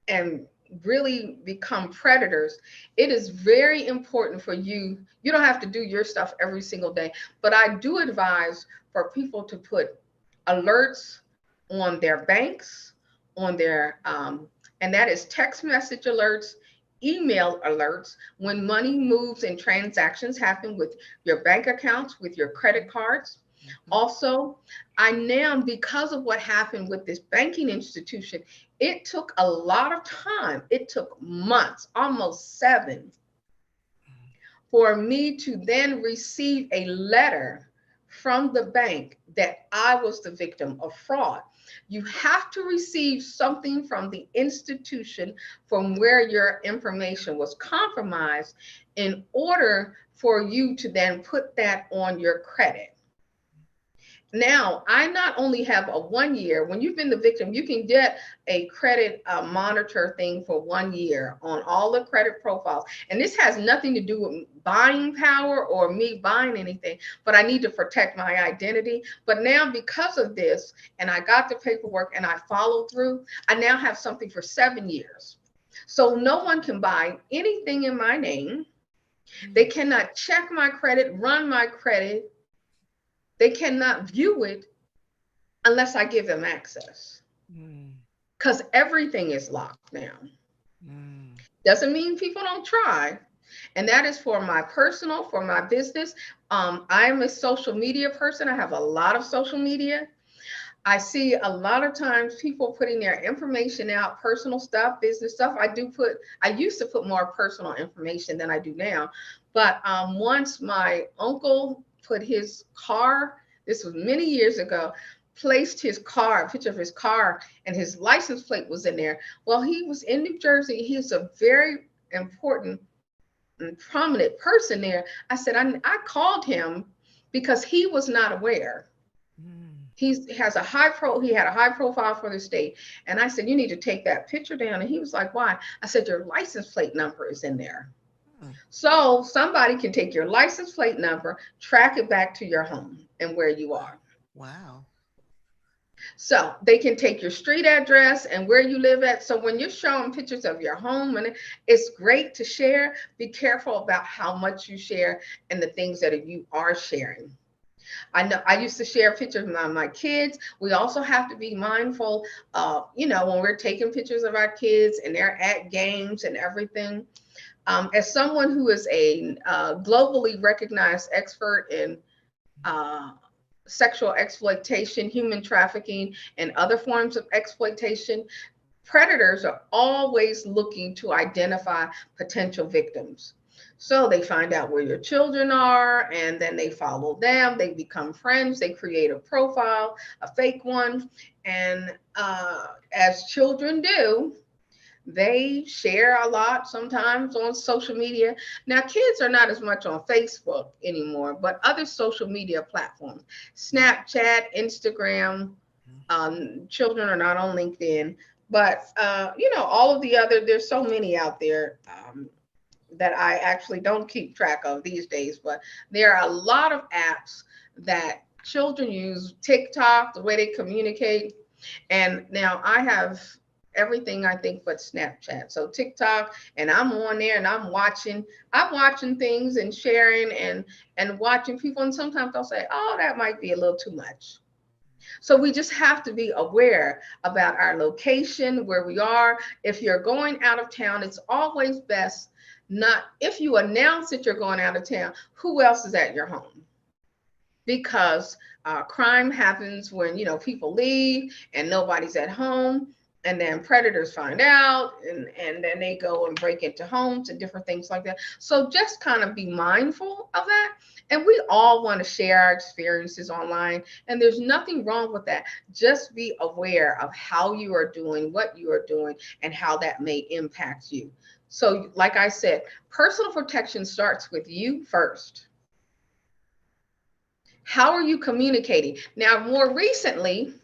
and really become predators, it is very important for you. You don't have to do your stuff every single day, but I do advise for people to put alerts on their banks, on their, and that is text message alerts, email alerts when money moves and transactions happen with your bank accounts, with your credit cards. Also, I now, because of what happened with this banking institution, it took a lot of time. It took months, almost 7, for me to then receive a letter from the bank that I was the victim of fraud. You have to receive something from the institution from where your information was compromised in order for you to then put that on your credit. Now, I not only have a 1 year, when you've been the victim, you can get a credit monitor thing for 1 year on all the credit profiles. And this has nothing to do with buying power or me buying anything, but I need to protect my identity. But now, because of this, and I got the paperwork and I followed through, I now have something for 7 years. So no one can buy anything in my name. They cannot check my credit, run my credit. They cannot view it unless I give them access, because everything is locked now. Doesn't mean people don't try. And that is for my personal, for my business. I'm a social media person. I have a lot of social media. I see a lot of times people putting their information out, personal stuff, business stuff. I used to put more personal information than I do now. But once my uncle put his car, this was many years ago, placed his car, a picture of his car, and his license plate was in there. Well, he was in New Jersey. He's a very important and prominent person there. I said, I called him because he was not aware. He had a high profile for the state. And I said, you need to take that picture down. And he was like, why? I said, your license plate number is in there. So somebody can take your license plate number, track it back to your home and where you are. Wow. So they can take your street address and where you live at. So when you're showing pictures of your home, and it's great to share, be careful about how much you share and the things that you are sharing. I know I used to share pictures of my kids. We also have to be mindful of, when we're taking pictures of our kids and they're at games and everything. As someone who is a globally recognized expert in sexual exploitation, human trafficking, and other forms of exploitation, predators are always looking to identify potential victims. So they find out where your children are, and then they follow them. They become friends. They create a profile, a fake one. And as children do, they share a lot sometimes on social media. Now, kids are not as much on Facebook anymore, but other social media platforms, Snapchat, Instagram, children are not on LinkedIn, but all of the other, there's so many out there that I actually don't keep track of these days, but there are a lot of apps that children use. TikTok, the way they communicate. And now I have everything, I think, but Snapchat. So TikTok, and I'm on there and I'm watching things and sharing and watching people. And sometimes they'll say, oh, that might be a little too much. So we just have to be aware about our location, where we are. If you're going out of town, it's always best not, if you announce that you're going out of town, who else is at your home? Because crime happens when, people leave and nobody's at home. And then predators find out, and then they go and break into homes and different things like that. So just kind of be mindful of that. And we all want to share our experiences online, and there's nothing wrong with that. Just be aware of how you are doing, what you are doing, and how that may impact you. So like I said, personal protection starts with you first. How are you communicating? Now, more recently,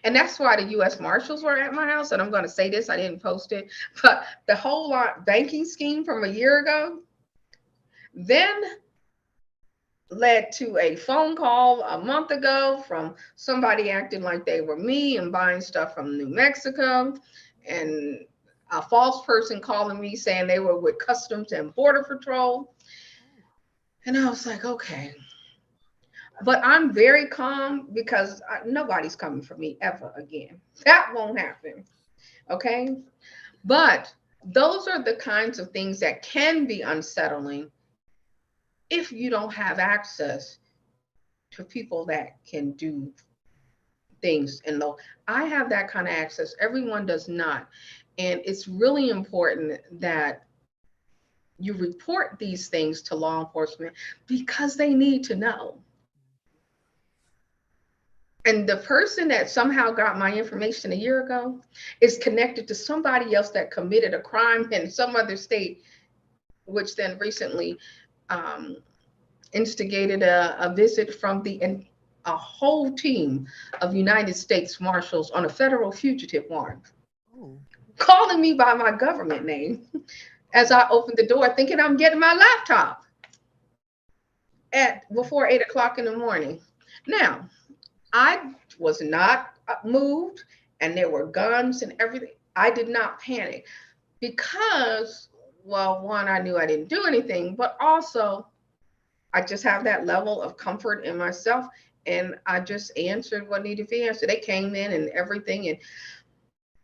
and that's why the U.S. Marshals were at my house. And I'm going to say this, I didn't post it, but the whole lot banking scheme from a year ago then led to a phone call a month ago from somebody acting like they were me and buying stuff from New Mexico, and a false person calling me saying they were with Customs and Border Patrol. And I was like, okay. But I'm very calm because nobody's coming for me ever again. That won't happen. Okay. But those are the kinds of things that can be unsettling if you don't have access to people that can do things. And though I have that kind of access, everyone does not. And it's really important that you report these things to law enforcement because they need to know. And the person that somehow got my information a year ago is connected to somebody else that committed a crime in some other state, which then recently um, instigated a visit from a whole team of United States Marshals on a federal fugitive warrant, Oh, calling me by my government name as I opened the door, thinking I'm getting my laptop at before 8 o'clock in the morning. Now, I was not moved, and there were guns and everything. I did not panic because, well, one, I knew I didn't do anything, but also I just have that level of comfort in myself. And I just answered what needed to be answered. They came in and everything.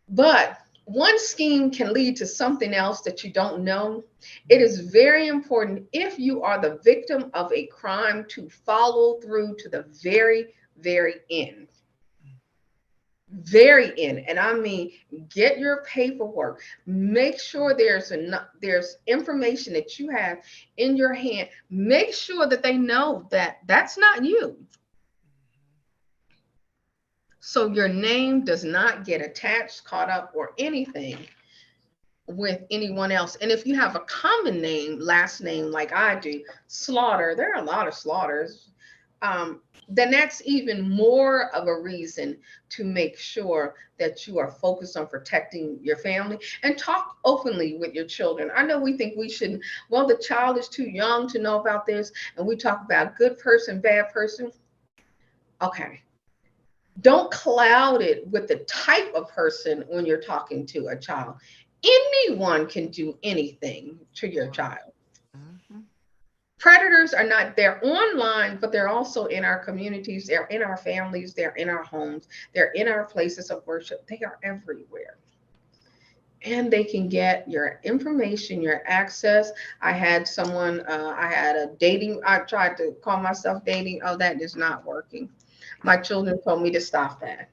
But one scheme can lead to something else that you don't know. It is very important, if you are the victim of a crime, to follow through to the very, very end. Very end. And I mean, get your paperwork. Make sure there's information that you have in your hand. Make sure that they know that that's not you. So your name does not get attached, caught up, or anything with anyone else. And if you have a common name, last name like I do, Slaughter, there are a lot of Slaughters, then that's even more of a reason to make sure that you are focused on protecting your family and talk openly with your children. I know we think we shouldn't, well, the child is too young to know about this, and we talk about good person, bad person. Okay. Don't cloud it with the type of person when you're talking to a child. Anyone can do anything to your child. mhm. Predators are not, they're online, but they're also in our communities, they're in our families, they're in our homes, they're in our places of worship, they are everywhere. And they can get your information, your access. I had someone, I had a dating, I tried to call myself dating. Oh, that is not working. My children told me to stop that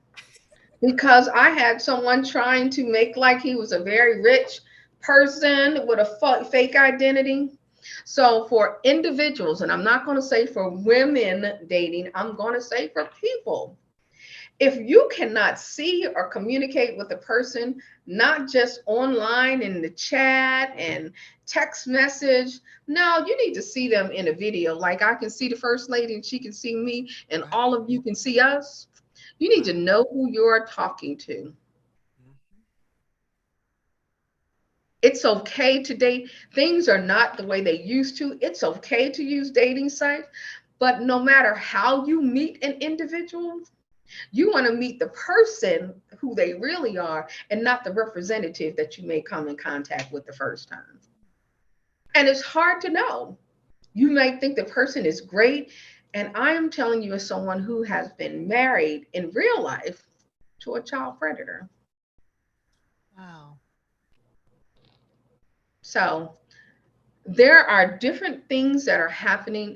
because I had someone trying to make like he was a very rich person with a fake identity. So for individuals, and I'm not going to say for women dating, I'm going to say for people, if you cannot see or communicate with a person, not just online in the chat and text message, no, you need to see them in a video. Like I can see the first lady and she can see me, and Right. all of you can see us. You need to know who you're talking to. Mhm. It's okay to date. Things are not the way they used to. It's okay to use dating sites, but no matter how you meet an individual, you want to meet the person who they really are and not the representative that you may come in contact with the first time. And it's hard to know. You might think the person is great. And I am telling you, as someone who has been married in real life to a child predator. Wow. So there are different things that are happening.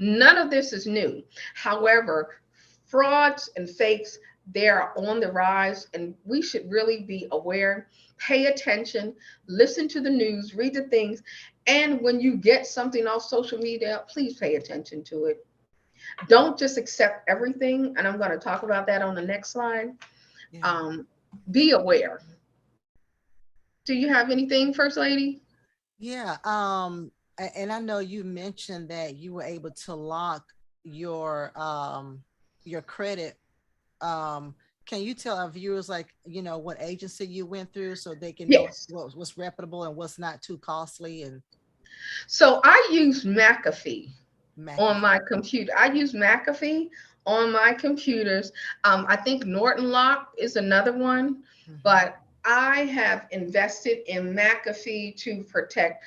None of this is new. However, frauds and fakes, they're on the rise, and we should really be aware, pay attention, listen to the news, read the things. And when you get something off social media, please pay attention to it. Don't just accept everything. And I'm going to talk about that on the next slide. Yeah. Um, be aware. Do you have anything, First Lady? Yeah. And I know you mentioned that you were able to lock your credit, um can you tell our viewers, like, what agency you went through so they can know Yes. what's reputable and what's not too costly and So I use McAfee on McAfee? my computer. I use McAfee on my computers. I think Norton Lock is another one, Hmm. but I have invested in McAfee to protect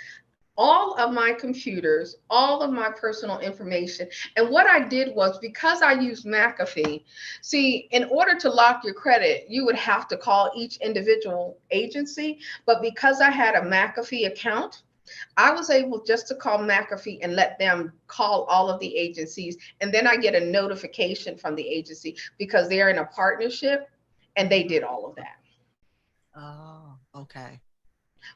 all of my computers, all of my personal information. And what I did was, because I used McAfee, see, in order to lock your credit, you would have to call each individual agency. But because I had a McAfee account, I was able just to call McAfee and let them call all of the agencies. And then I get a notification from the agency because they're in a partnership and they did all of that. Oh, okay.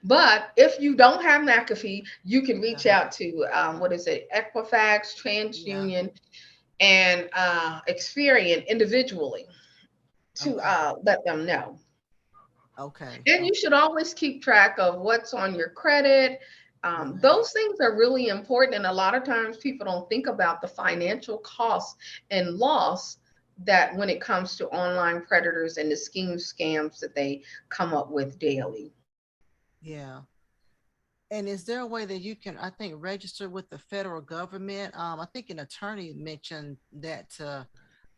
But if you don't have McAfee, you can reach Uh-huh. out to what is it, Equifax, Yeah. TransUnion, and Experian individually to Okay. let them know. Okay. And Oh, you should always keep track of what's on your credit. right. Those things are really important. And a lot of times people don't think about the financial costs and loss that when it comes to online predators and the scheme scams that they come up with daily. Yeah. And is there a way that you can, I think, register with the federal government? I think an attorney mentioned that to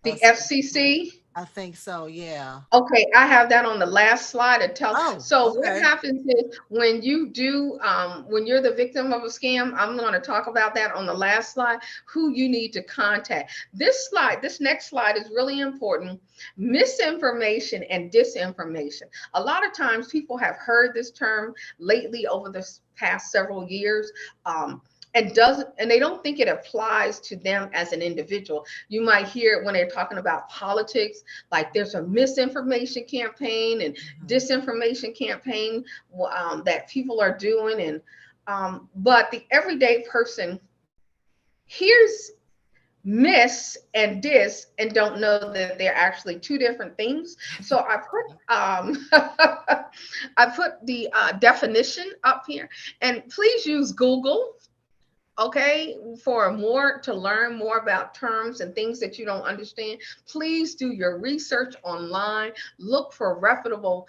The us. FCC. I think so. Yeah. Okay, I have that on the last slide. It tells. Oh, So what okay. happens is when you do, when you're the victim of a scam, I'm going to talk about that on the last slide, who you need to contact. This slide, this next slide is really important. Misinformation and disinformation. A lot of times people have heard this term lately over the past several years. And they don't think it applies to them as an individual. You might hear it when they're talking about politics, like there's a misinformation campaign and Mhm. disinformation campaign that people are doing. And but the everyday person hears miss and dis and don't know that they're actually two different things. So I put I put the definition up here, and please use Google, okay, for more, to learn more about terms and things that you don't understand. Please do your research online. Look for reputable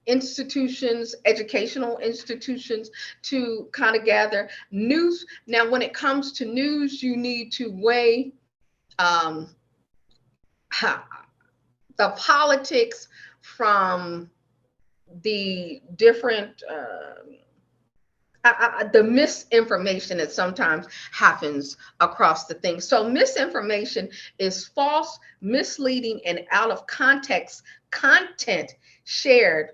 institutions, educational institutions, to kind of gather news. Now when it comes to news, you need to weigh um, the politics from the different the misinformation that sometimes happens across the thing. So misinformation is false, misleading, and out of context content shared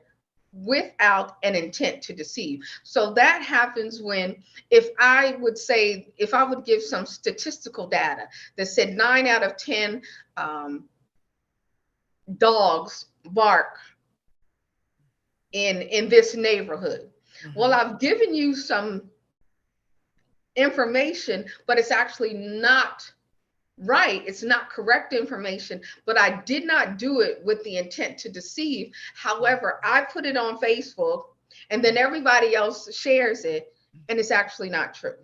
without an intent to deceive. So that happens when, if I would say, if I would give some statistical data that said 9 out of 10 um, dogs bark in this neighborhood. Well, Mhm. I've given you some information, but it's actually not right. It's not correct information, but I did not do it with the intent to deceive. However, I put it on Facebook and then everybody else shares it, and it's actually not true.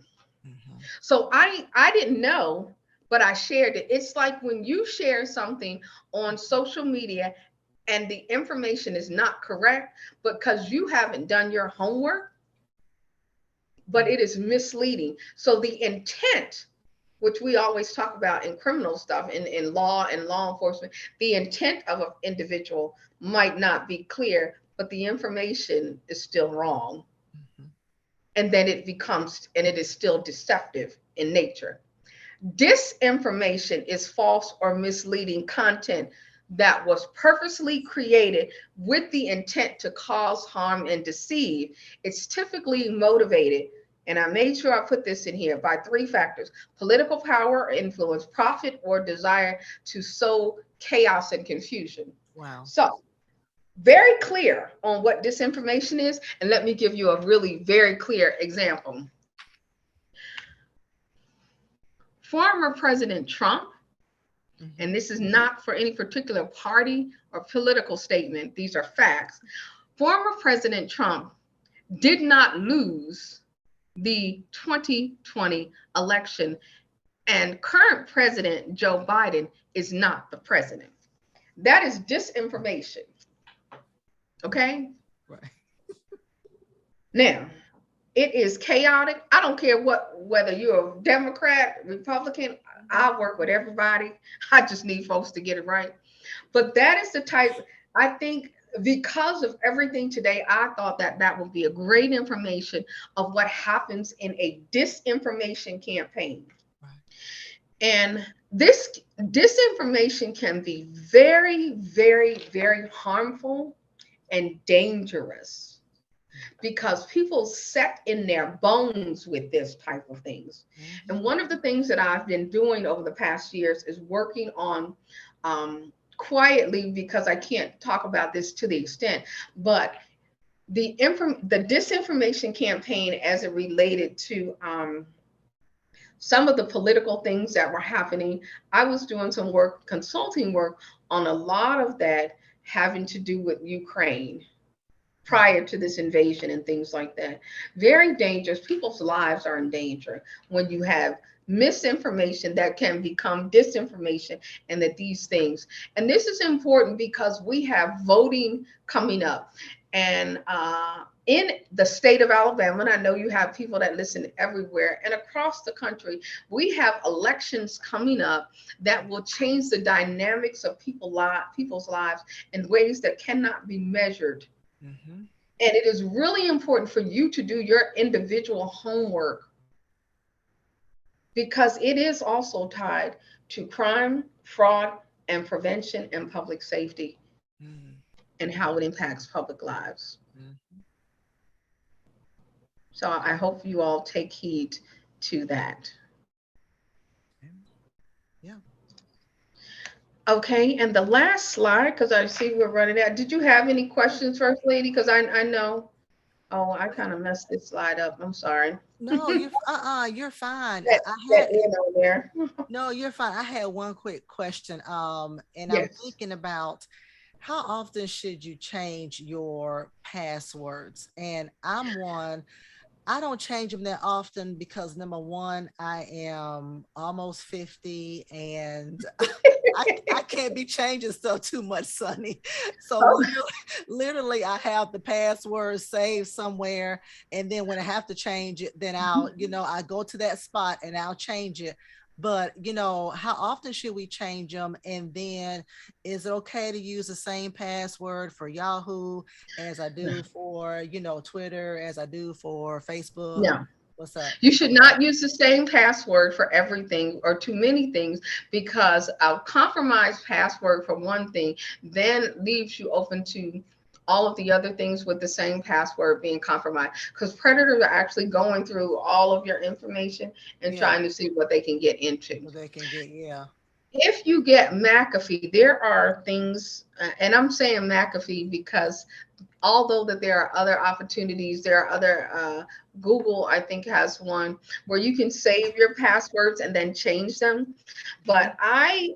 Mhm. So I didn't know, but I shared it. It's like when you share something on social media and the information is not correct because you haven't done your homework, but Mhm. it is misleading. So the intent, which we always talk about in criminal stuff, in law and law enforcement, the intent of an individual might not be clear, but the information is still wrong. Mhm. And then it becomes, and it is still deceptive in nature. Disinformation is false or misleading content that was purposely created with the intent to cause harm and deceive. It's typically motivated, and I made sure I put this in here, by three factors: political power or influence, profit, or desire to sow chaos and confusion. Wow. So, very clear on what disinformation is. And let me give you a really very clear example. Former President Trump, and Mhm. this is not for any particular party or political statement, these are facts. Former President Trump did not lose the 2020 election And current President Joe Biden is not the president. That is disinformation. Okay. Right. Now, it is chaotic. I don't care whether you're a Democrat, Republican, I work with everybody. I just need folks to get it right. But that is the type, I think, because of everything today, I thought that that would be a great information of what happens in a disinformation campaign. Right. And this disinformation can be very, very, very harmful and dangerous because people set in their bones with this type of things. Mhm. And one of the things that I've been doing over the past years is working on quietly, because I can't talk about this to the extent, but the disinformation campaign as it related to some of the political things that were happening. I was doing some work, consulting work on a lot of that having to do with Ukraine prior to this invasion and things like that. Very dangerous. People's lives are in danger when you have misinformation that can become disinformation, and that these things. And this is important because we have voting coming up. And in the state of Alabama, and I know you have people that listen everywhere and across the country, we have elections coming up that will change the dynamics of people's lives in ways that cannot be measured. Mhm. And it is really important for you to do your individual homework because it is also tied to crime, fraud, and prevention and public safety Mhm. and how it impacts public lives. Mhm. So I hope you all take heed to that. Yeah. Okay, and the last slide, because I see we're running out. Did you have any questions, First Lady? Because I know, oh, I kind of messed this slide up. I'm sorry. No, you're fine. That, I that had in on there. no, you're fine. I had one quick question. And I'm Yes. thinking about how often should you change your passwords? And I'm one, I don't change them that often because number one, I am almost 50 and I can't be changing stuff too much, Sonny. So Oh, literally, I have the password saved somewhere, and then when I have to change it, then I go to that spot and I'll change it. But how often should we change them? And then, is it okay to use the same password for Yahoo as I do for Twitter, as I do for Facebook? no. What's up? You should not use the same password for everything or too many things, because a compromised password for one thing then leaves you open to all of the other things with the same password being compromised, because predators are actually going through all of your information and Yeah, trying to see what they can get into. what they can get. Yeah. If you get McAfee, there are things, and I'm saying McAfee because although that there are other opportunities, there are other, Google, I think, has one where you can save your passwords and then change them. But I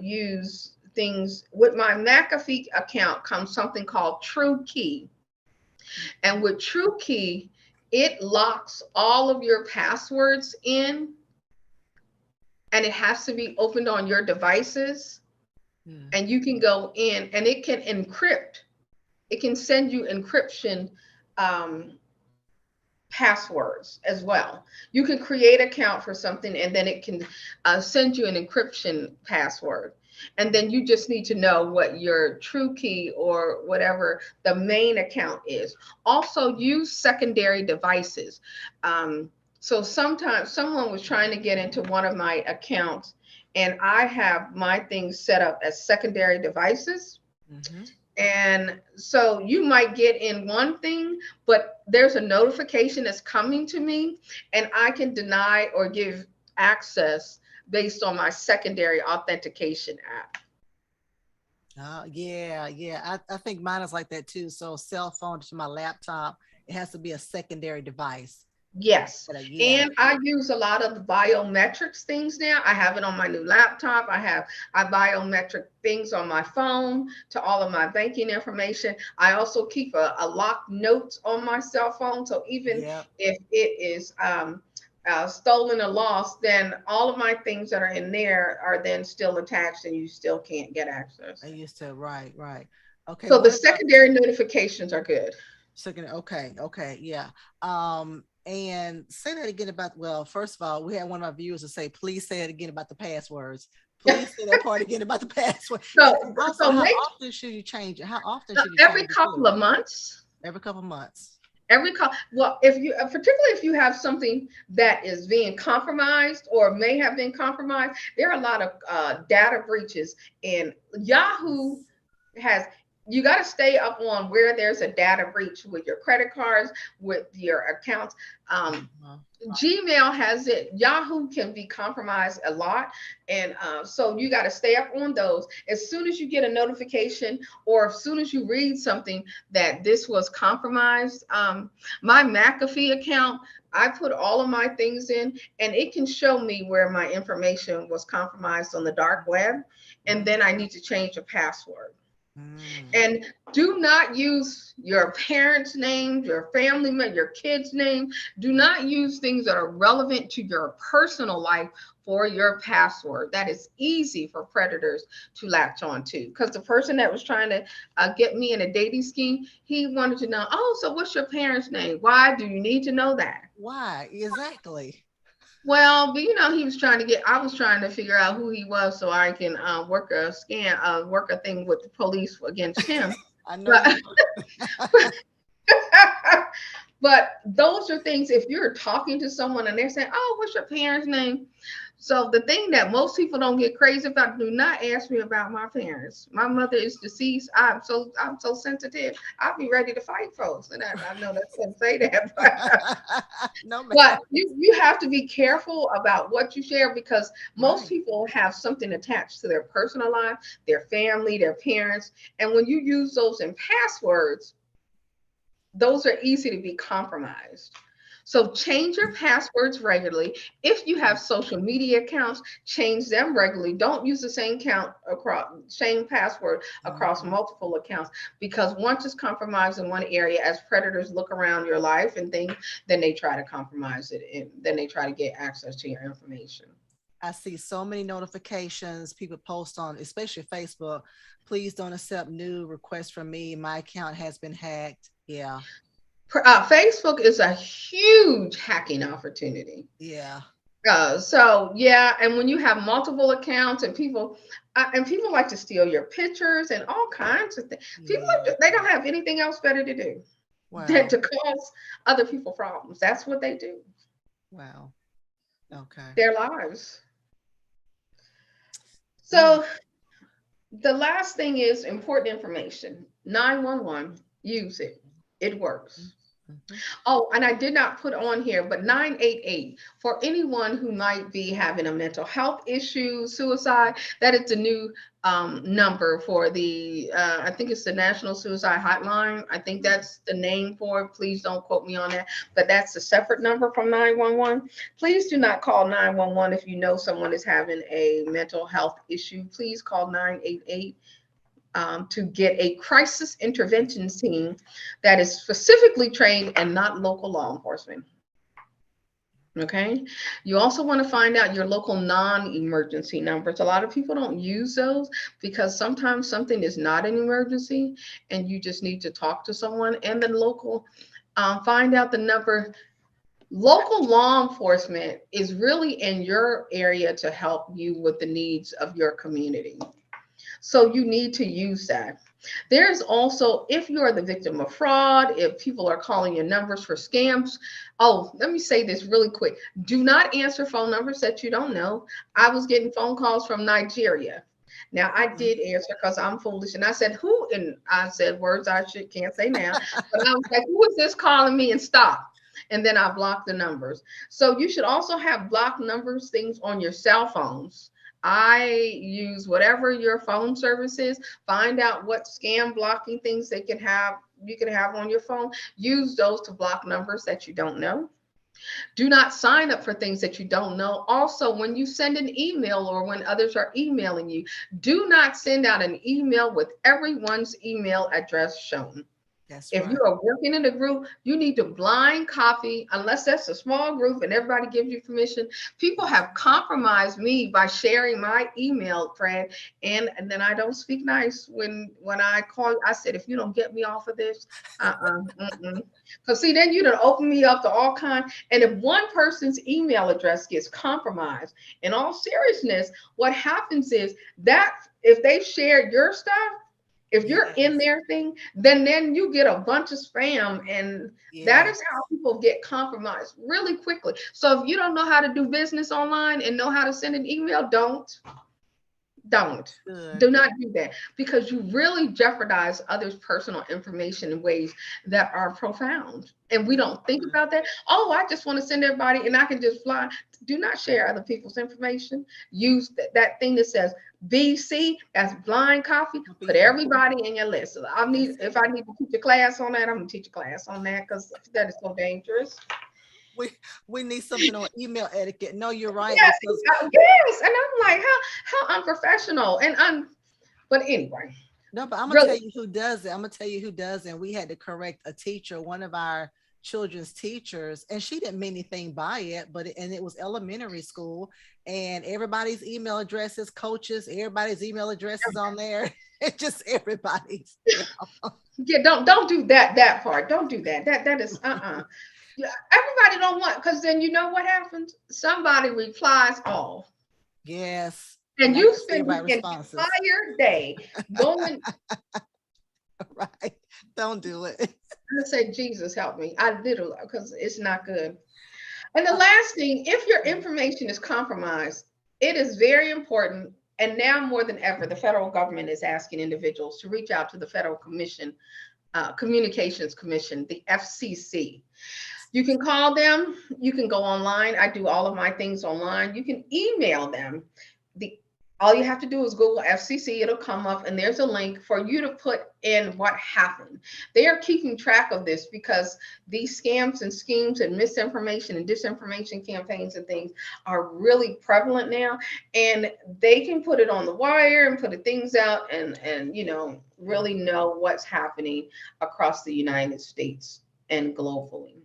use things with my McAfee account comes something called TrueKey. And with TrueKey, it locks all of your passwords in, and it has to be opened on your devices. Mm. And you can go in and it can encrypt. It can send you encryption um, passwords as well. You can create an account for something and then it can send you an encryption password. And then you just need to know what your true key or whatever the main account is. Also, use secondary devices. So sometimes someone was trying to get into one of my accounts, and I have my things set up as secondary devices. Mm-hmm. And so you might get in one thing, but there's a notification that's coming to me, and I can deny or give access based on my secondary authentication app. Yeah, yeah. I think mine is like that too. So cell phone to my laptop, it has to be a secondary device. Yes. Yeah. And I use a lot of the biometrics things now. I have it on my new laptop. I biometric things on my phone to all of my banking information. I also keep a locked notes on my cell phone. So even Yep. if it is stolen or lost, then all of my things that are in there are then still attached and you still can't get access. I used to, right, right. Okay, So the what about secondary notifications are good. second? Okay, okay, yeah. And say that again about, well, first of all, we had one of our viewers to say, please say it again about the passwords. Please say that part again about the password. And So, also, so how make often should you change it? How often should you every change it couple to? of months. Every couple months. Every call, well, if you, particularly if you have something that is being compromised or may have been compromised, there are a lot of data breaches, and Yahoo Yes. has, you got to stay up on where there's a data breach with your credit cards, with your accounts. Um, Uh-huh. Gmail has it. Yahoo can be compromised a lot, and so you got to stay up on those. As soon as you get a notification, or as soon as you read something that this was compromised, my McAfee account, I put all of my things in, and it can show me where my information was compromised on the dark web, and then I need to change the password. Mm. And do not use your parents' names, your family member, your kids' name. Do not use things that are relevant to your personal life for your password. That is easy for predators to latch on to. Because the person that was trying to get me in a dating scheme, he wanted to know, oh, so what's your parents' name? Why do you need to know that? Why? Exactly. Well, but he was trying to get, I was trying to figure out who he was so I can work a thing with the police against him. I know But you. but those are things, if you're talking to someone and they're saying, oh, what's your parents' name? So the thing that most people don't get crazy about, do not ask me about my parents. My mother is deceased. I'm so sensitive. I'll be ready to fight folks. And I know that's going to say that, No, man. but you have to be careful about what you share, because most Right. people have something attached to their personal life, their family, their parents. And when you use those in passwords, those are easy to be compromised. So change your passwords regularly. If you have social media accounts, change them regularly. Don't use the same count across same password across Mhm. multiple accounts, because once it's compromised in one area, as predators look around your life and things, then they try to compromise it, and then they try to get access to your information. I see so many notifications people post on, especially Facebook. Please don't accept new requests from me. My account has been hacked. Yeah. Facebook is a huge hacking opportunity. Yeah. So yeah, and when you have multiple accounts and people like to steal your pictures and all kinds of things. People Yeah. they don't have anything else better to do than Wow. to cause other people problems. That's what they do. Wow. Okay. Their lives. Mm. So the last thing is important information. 911, use it. It Mhm. works. Mhm. Oh, and I did not put on here, but 988 for anyone who might be having a mental health issue, suicide. That is the new number for the, I think it's the National Suicide Hotline. I think that's the name for it. Please don't quote me on that, but that's a separate number from 911. Please do not call 911 if you know someone is having a mental health issue. Please call 988 to get a crisis intervention team that is specifically trained and not local law enforcement. Okay. You also want to find out your local non-emergency numbers. A lot of people don't use those because sometimes something is not an emergency and you just need to talk to someone. And then local, find out the number. Local law enforcement is really in your area to help you with the needs of your community. So you need to use that. There's also, if you are the victim of fraud, if people are calling your numbers for scams, oh, let me say this really quick. Do not answer phone numbers that you don't know. I was getting phone calls from Nigeria. Now I Mhm. did answer because I'm foolish, and I said, "Who?" And I said words I should can't say now, but I was like, "Who is this calling me?" And stop. And then I blocked the numbers. So you should also have blocked numbers, things on your cell phones. I use whatever your phone service is. Find out what scam blocking things they can have, you can have on your phone. Use those to block numbers that you don't know. Do not sign up for things that you don't know. Also, when you send an email or when others are emailing you, do not send out an email with everyone's email address shown. That's If you right. are working in a group, you need to blind copy, unless that's a small group and everybody gives you permission. People have compromised me by sharing my email thread, and then I don't speak nice when I call. I said, if you don't get me off of this, because see, then you don't open me up to all kind. And if one person's email address gets compromised, in all seriousness, what happens is that if they share your stuff, if you're in Yes. their thing, then you get a bunch of spam, and that is how Yes. people get compromised really quickly. So if you don't know how to do business online and know how to send an email, don't Good. do not do that, because you really jeopardize others' personal information in ways that are profound, and we don't think Good. about that. Oh, I just want to send everybody and I can just fly. Do not share other people's information. Use that thing that says BC, that's blind coffee. Put People. everybody in your list. So I need, That's if it. I need to teach a class on that, I'm gonna teach a class on that, because that is so dangerous. We we need something on email etiquette. No, you're right, Yes, because yes, and I'm like, how unprofessional and but anyway, no, but I'm gonna tell really. you who does it. I'm gonna tell you who does it. And we had to correct a teacher, one of our children's teachers, and she didn't mean anything by it, but and it was elementary school, and everybody's email addresses, coaches, everybody's email addresses on there. It's just everybody's. Yeah. Yeah, don't do that part. Don't do that. That is Yeah, everybody don't want, because then you know what happens? Somebody replies all. Yes. And And I you can see spend everybody the responses. entire day going. Right. Don't do it. I say, Jesus help me. I literally, because it's not good. And the Uh, last thing, if your information is compromised, it is very important. And now more than ever, the federal government is asking individuals to reach out to the Federal Commission, Communications Commission, the FCC. You can call them, you can go online. I do all of my things online. You can email them. The All you have to do is Google FCC, it'll come up, and there's a link for you to put in what happened. They are keeping track of this because these scams and schemes and misinformation and disinformation campaigns and things are really prevalent now, and they can put it on the wire and put the things out, and really know what's happening across the United States and globally.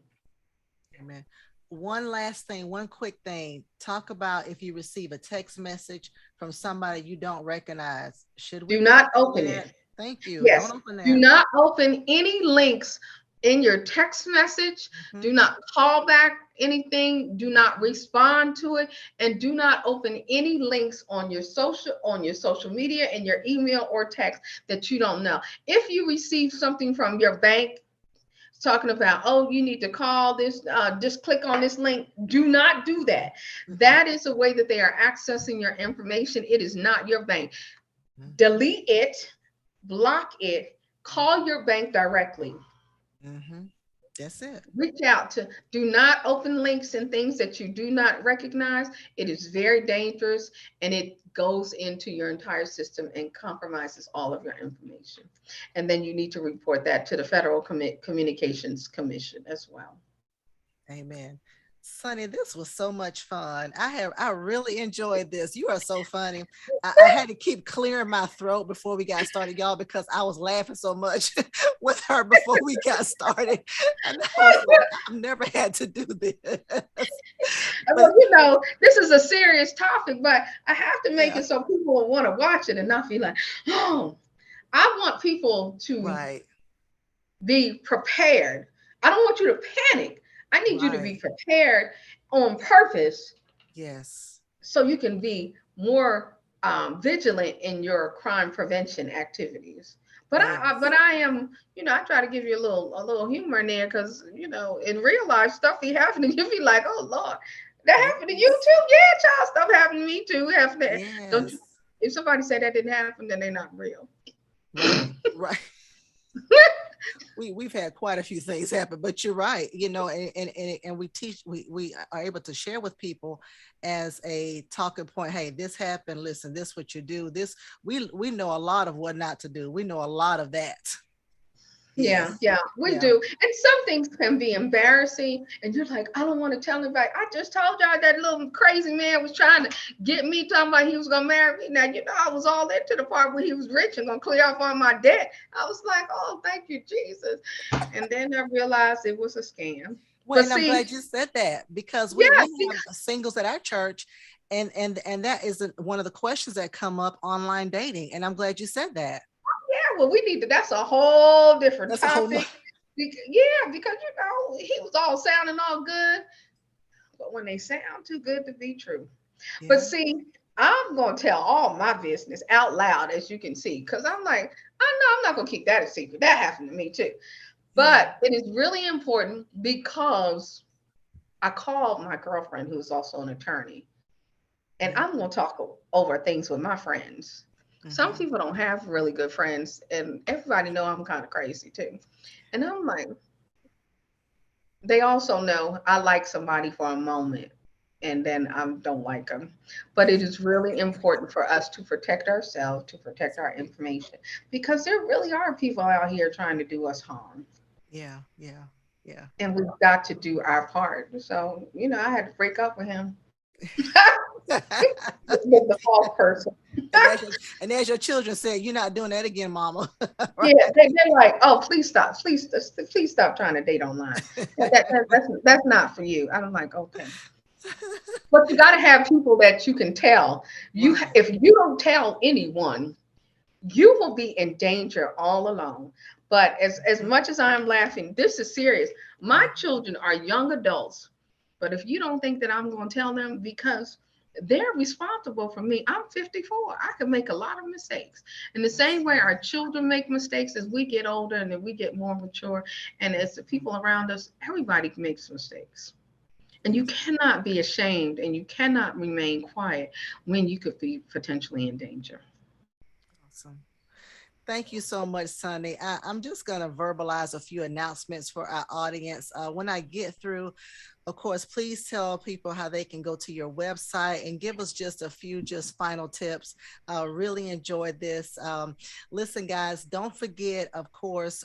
Amen. One last thing, one quick thing. Talk about if you receive a text message from somebody you don't recognize. Should we Do be not opening open that? it. Thank you. Don't Yes. open Do that. not open any links in your text message. Do Mhm, not call back anything. Do not mhm. respond to it. And do not open any links on your social media and your email or text that you don't know. If you receive something from your bank talking about, oh, you need to call this, just click on this link. Do not do that. Mm-mm. That is a way that they are accessing your information. It is not your bank. Mhm, Delete it, block it, call your bank directly. mhm. That's it. Reach out to, do not open links and things that you do not recognize. It is very dangerous, and it goes into your entire system and compromises all of your information. And then you need to report that to the Federal Communications Commission as well. Amen. Sonny, this was so much fun. I really enjoyed this. You are so funny. I had to keep clearing my throat before we got started, y'all, because I was laughing so much with her before we got started. And I was like, I've never had to do this. But Well, this is a serious topic, but I have to make yeah, it so people will want to watch it and not feel like, oh, I want people to right, be prepared. I don't want you to panic. I need you to be right. prepared on purpose Yes. so you can be more vigilant in your crime prevention activities. But Yes. I am, I try to give you a little humor in there, because in real life stuff be happening. You be like, oh Lord, that happened to you Yes. too? Yeah, child, stuff happened to me too. Don't you? Yes. If somebody say that didn't happen, then they're not real. Right. Right. We've had quite a few things happen, but you're right, and we teach, we are able to share with people as a talking point. Hey, this happened, listen, this what you do, this, we know a lot of what not to do, we know a lot of that. Yeah, Yes. yeah, we Yeah. do. And some things can be embarrassing, and you're like, I don't want to tell anybody. I just told y'all that little crazy man was trying to get me, talking about he was gonna marry me. Now, I was all into the part where he was rich and gonna clear off all my debt. I was like, oh, thank you, Jesus. And then I realized it was a scam. Well, But and I'm see, glad you said that because we yeah, have singles at our church, and that isn't one of the questions that come up online dating. And I'm glad you said that. yeah, well, we need to, that's a whole different That's a whole nother. topic. Yeah, because he was all sounding all good, but when they sound too good to be true. But Yeah. see, I'm going to tell all my business out loud, as you can see, because I'm like, I know I'm not going to keep that a secret. That happened to me too. Yeah. But it is really important because I called my girlfriend, who's also an attorney, and Yeah. I'm going to talk over things with my friends. Some Hmm. people don't have really good friends, and everybody know I'm kind of crazy too. And I'm like, they also know I like somebody for a moment and then I don't like them. But it is really important for us to protect ourselves, to protect our information, because there really are people out here trying to do us harm. Yeah. Yeah. Yeah. And we've got to do our part. So, I had to break up with him, with the false person. and as your, and as your children said, you're not doing that again, mama. Right. Yeah, they're like, oh, please stop, please stop trying to date online. That's not for you. I'm like, okay. But you got to have people that you can tell. Right. If you don't tell anyone, you will be in danger all along. But as much as I'm laughing, this is serious. My Mhm. children are young adults, but if you don't think that I'm going to tell them, because they're responsible for me. I'm 54. I can make a lot of mistakes. In the That's same way true. our children make mistakes as we get older and then we get more mature, and as the Mhm. people around us, everybody makes mistakes. And you That's cannot be ashamed and you cannot remain quiet when you could be potentially in danger. awesome. Thank you so much, Sunny. I'm just going to verbalize a few announcements for our audience. When I get through, of course, please tell people how they can go to your website and give us just a few just final tips. Really enjoyed this. Listen, guys, don't forget, of course,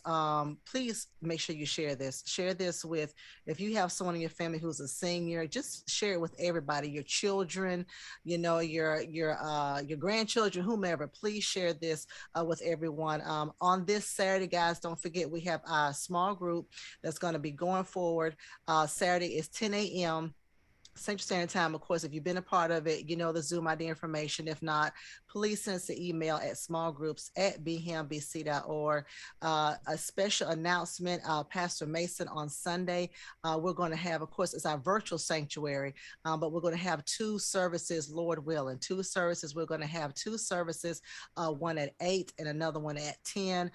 please make sure you share this. Share this with, if you have someone in your family who's a senior, just share it with everybody, your children, your grandchildren, whomever. Please share this with everyone. On this Saturday, guys, don't forget we have a small group that's going to be going forward. Saturday is 10 a.m. Central Standard Time. Of course, if you've been a part of it, you know the Zoom ID information. If not, please send us an email at smallgroups@bhmbc.org. A special announcement, Pastor Mason on Sunday. We're going to have, of course, it's our virtual sanctuary, but we're going to have two services, Lord willing. Two services. We're going to have two services, one at 8 and another one at 10.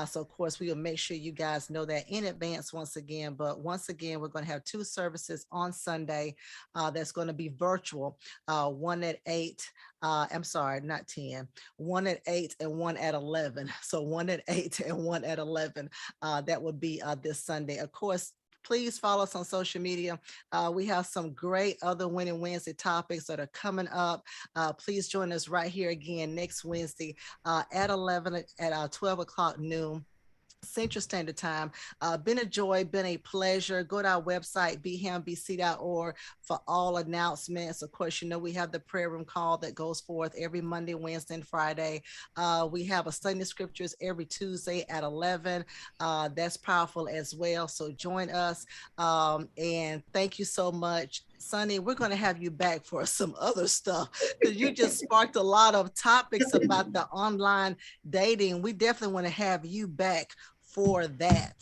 So, of course, we will make sure you guys know that in advance once again. But once again, we're going to have two services on Sunday that's going to be virtual, one at 8. I'm sorry, not 10, one at 8 and one at 11. So one at 8 and one at 11. That would be this Sunday. Of course, please follow us on social media. We have some great other Winning Wednesday topics that are coming up. Please join us right here again next Wednesday at 11 at 12 o'clock noon. Central Standard Time. Been a joy, been a pleasure. Go to our website, bhmbc.org, for all announcements. Of course, we have the prayer room call that goes forth every Monday, Wednesday, and Friday. We have a study scriptures every Tuesday at 11. That's powerful as well. So join us. And thank you so much. Sunny, we're going to have you back for some other stuff because you just sparked a lot of topics about the online dating. We definitely want to have you back for that.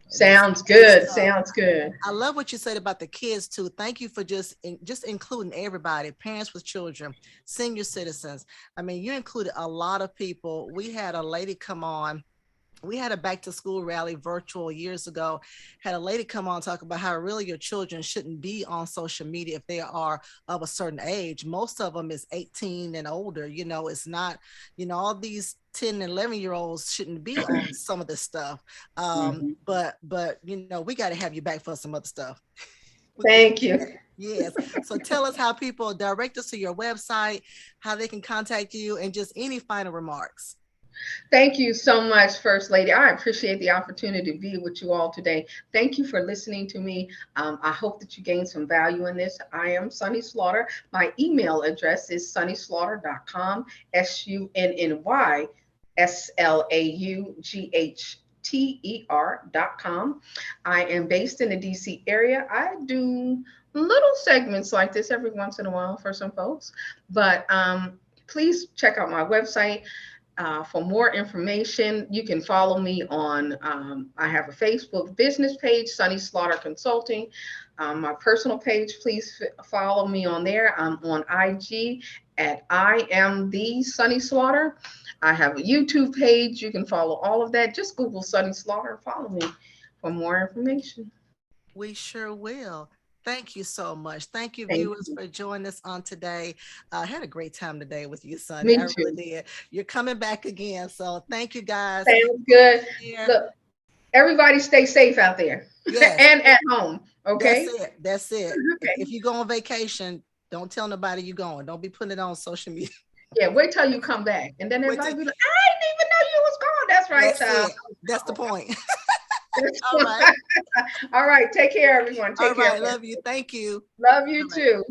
This Sounds good good. stuff. Sounds good. I love what you said about the kids too. Thank you for just including everybody, parents with children, senior citizens. I mean, you included a lot of people. We had a lady come on. We had a back to school rally virtual years ago. Had a lady come on talk about how really your children shouldn't be on social media if they are of a certain age. Most of them is 18 and older. It's not, all these 10 and 11-year-olds shouldn't be on some of this stuff. Mhm. But we got to have you back for some other stuff. Thank you. Yes. So tell us how people direct us to your website, how they can contact you, and just any final remarks. Thank you so much, First Lady. I appreciate the opportunity to be with you all today. Thank you for listening to me. I hope that you gained some value in this. I am Sunny Slaughter. My email address is sunnyslaughter.com, SUNNYSLAUGHTER.com. I am based in the DC area. I do little segments like this every once in a while for some folks, but please check out my website. For more information, you can follow me on, I have a Facebook business page, Sunny Slaughter Consulting. My personal page, please follow me on there. I'm on IG at I am the Sunny Slaughter. I have a YouTube page. You can follow all of that. Just Google Sunny Slaughter. Follow me for more information. We sure will. Thank you so much. Thank you, Thank viewers, you. for joining us on today. I had a great time today with you, Sonny. Me I really too. did. You're coming back again. So thank you guys. Sounds good. Here. Look, everybody stay safe out there Yes, and at home. that's Okay. it. That's it. Okay. If you go on vacation, don't tell nobody you're going. Don't be putting it on social media. Yeah, wait till you come back. And then Wait till, everybody be like, I didn't even know you was gone. That's right, that's child. it. That's the point. That's All right. All right. Take care, everyone. All Take care. right. Love you. Thank you. Love you All right. too.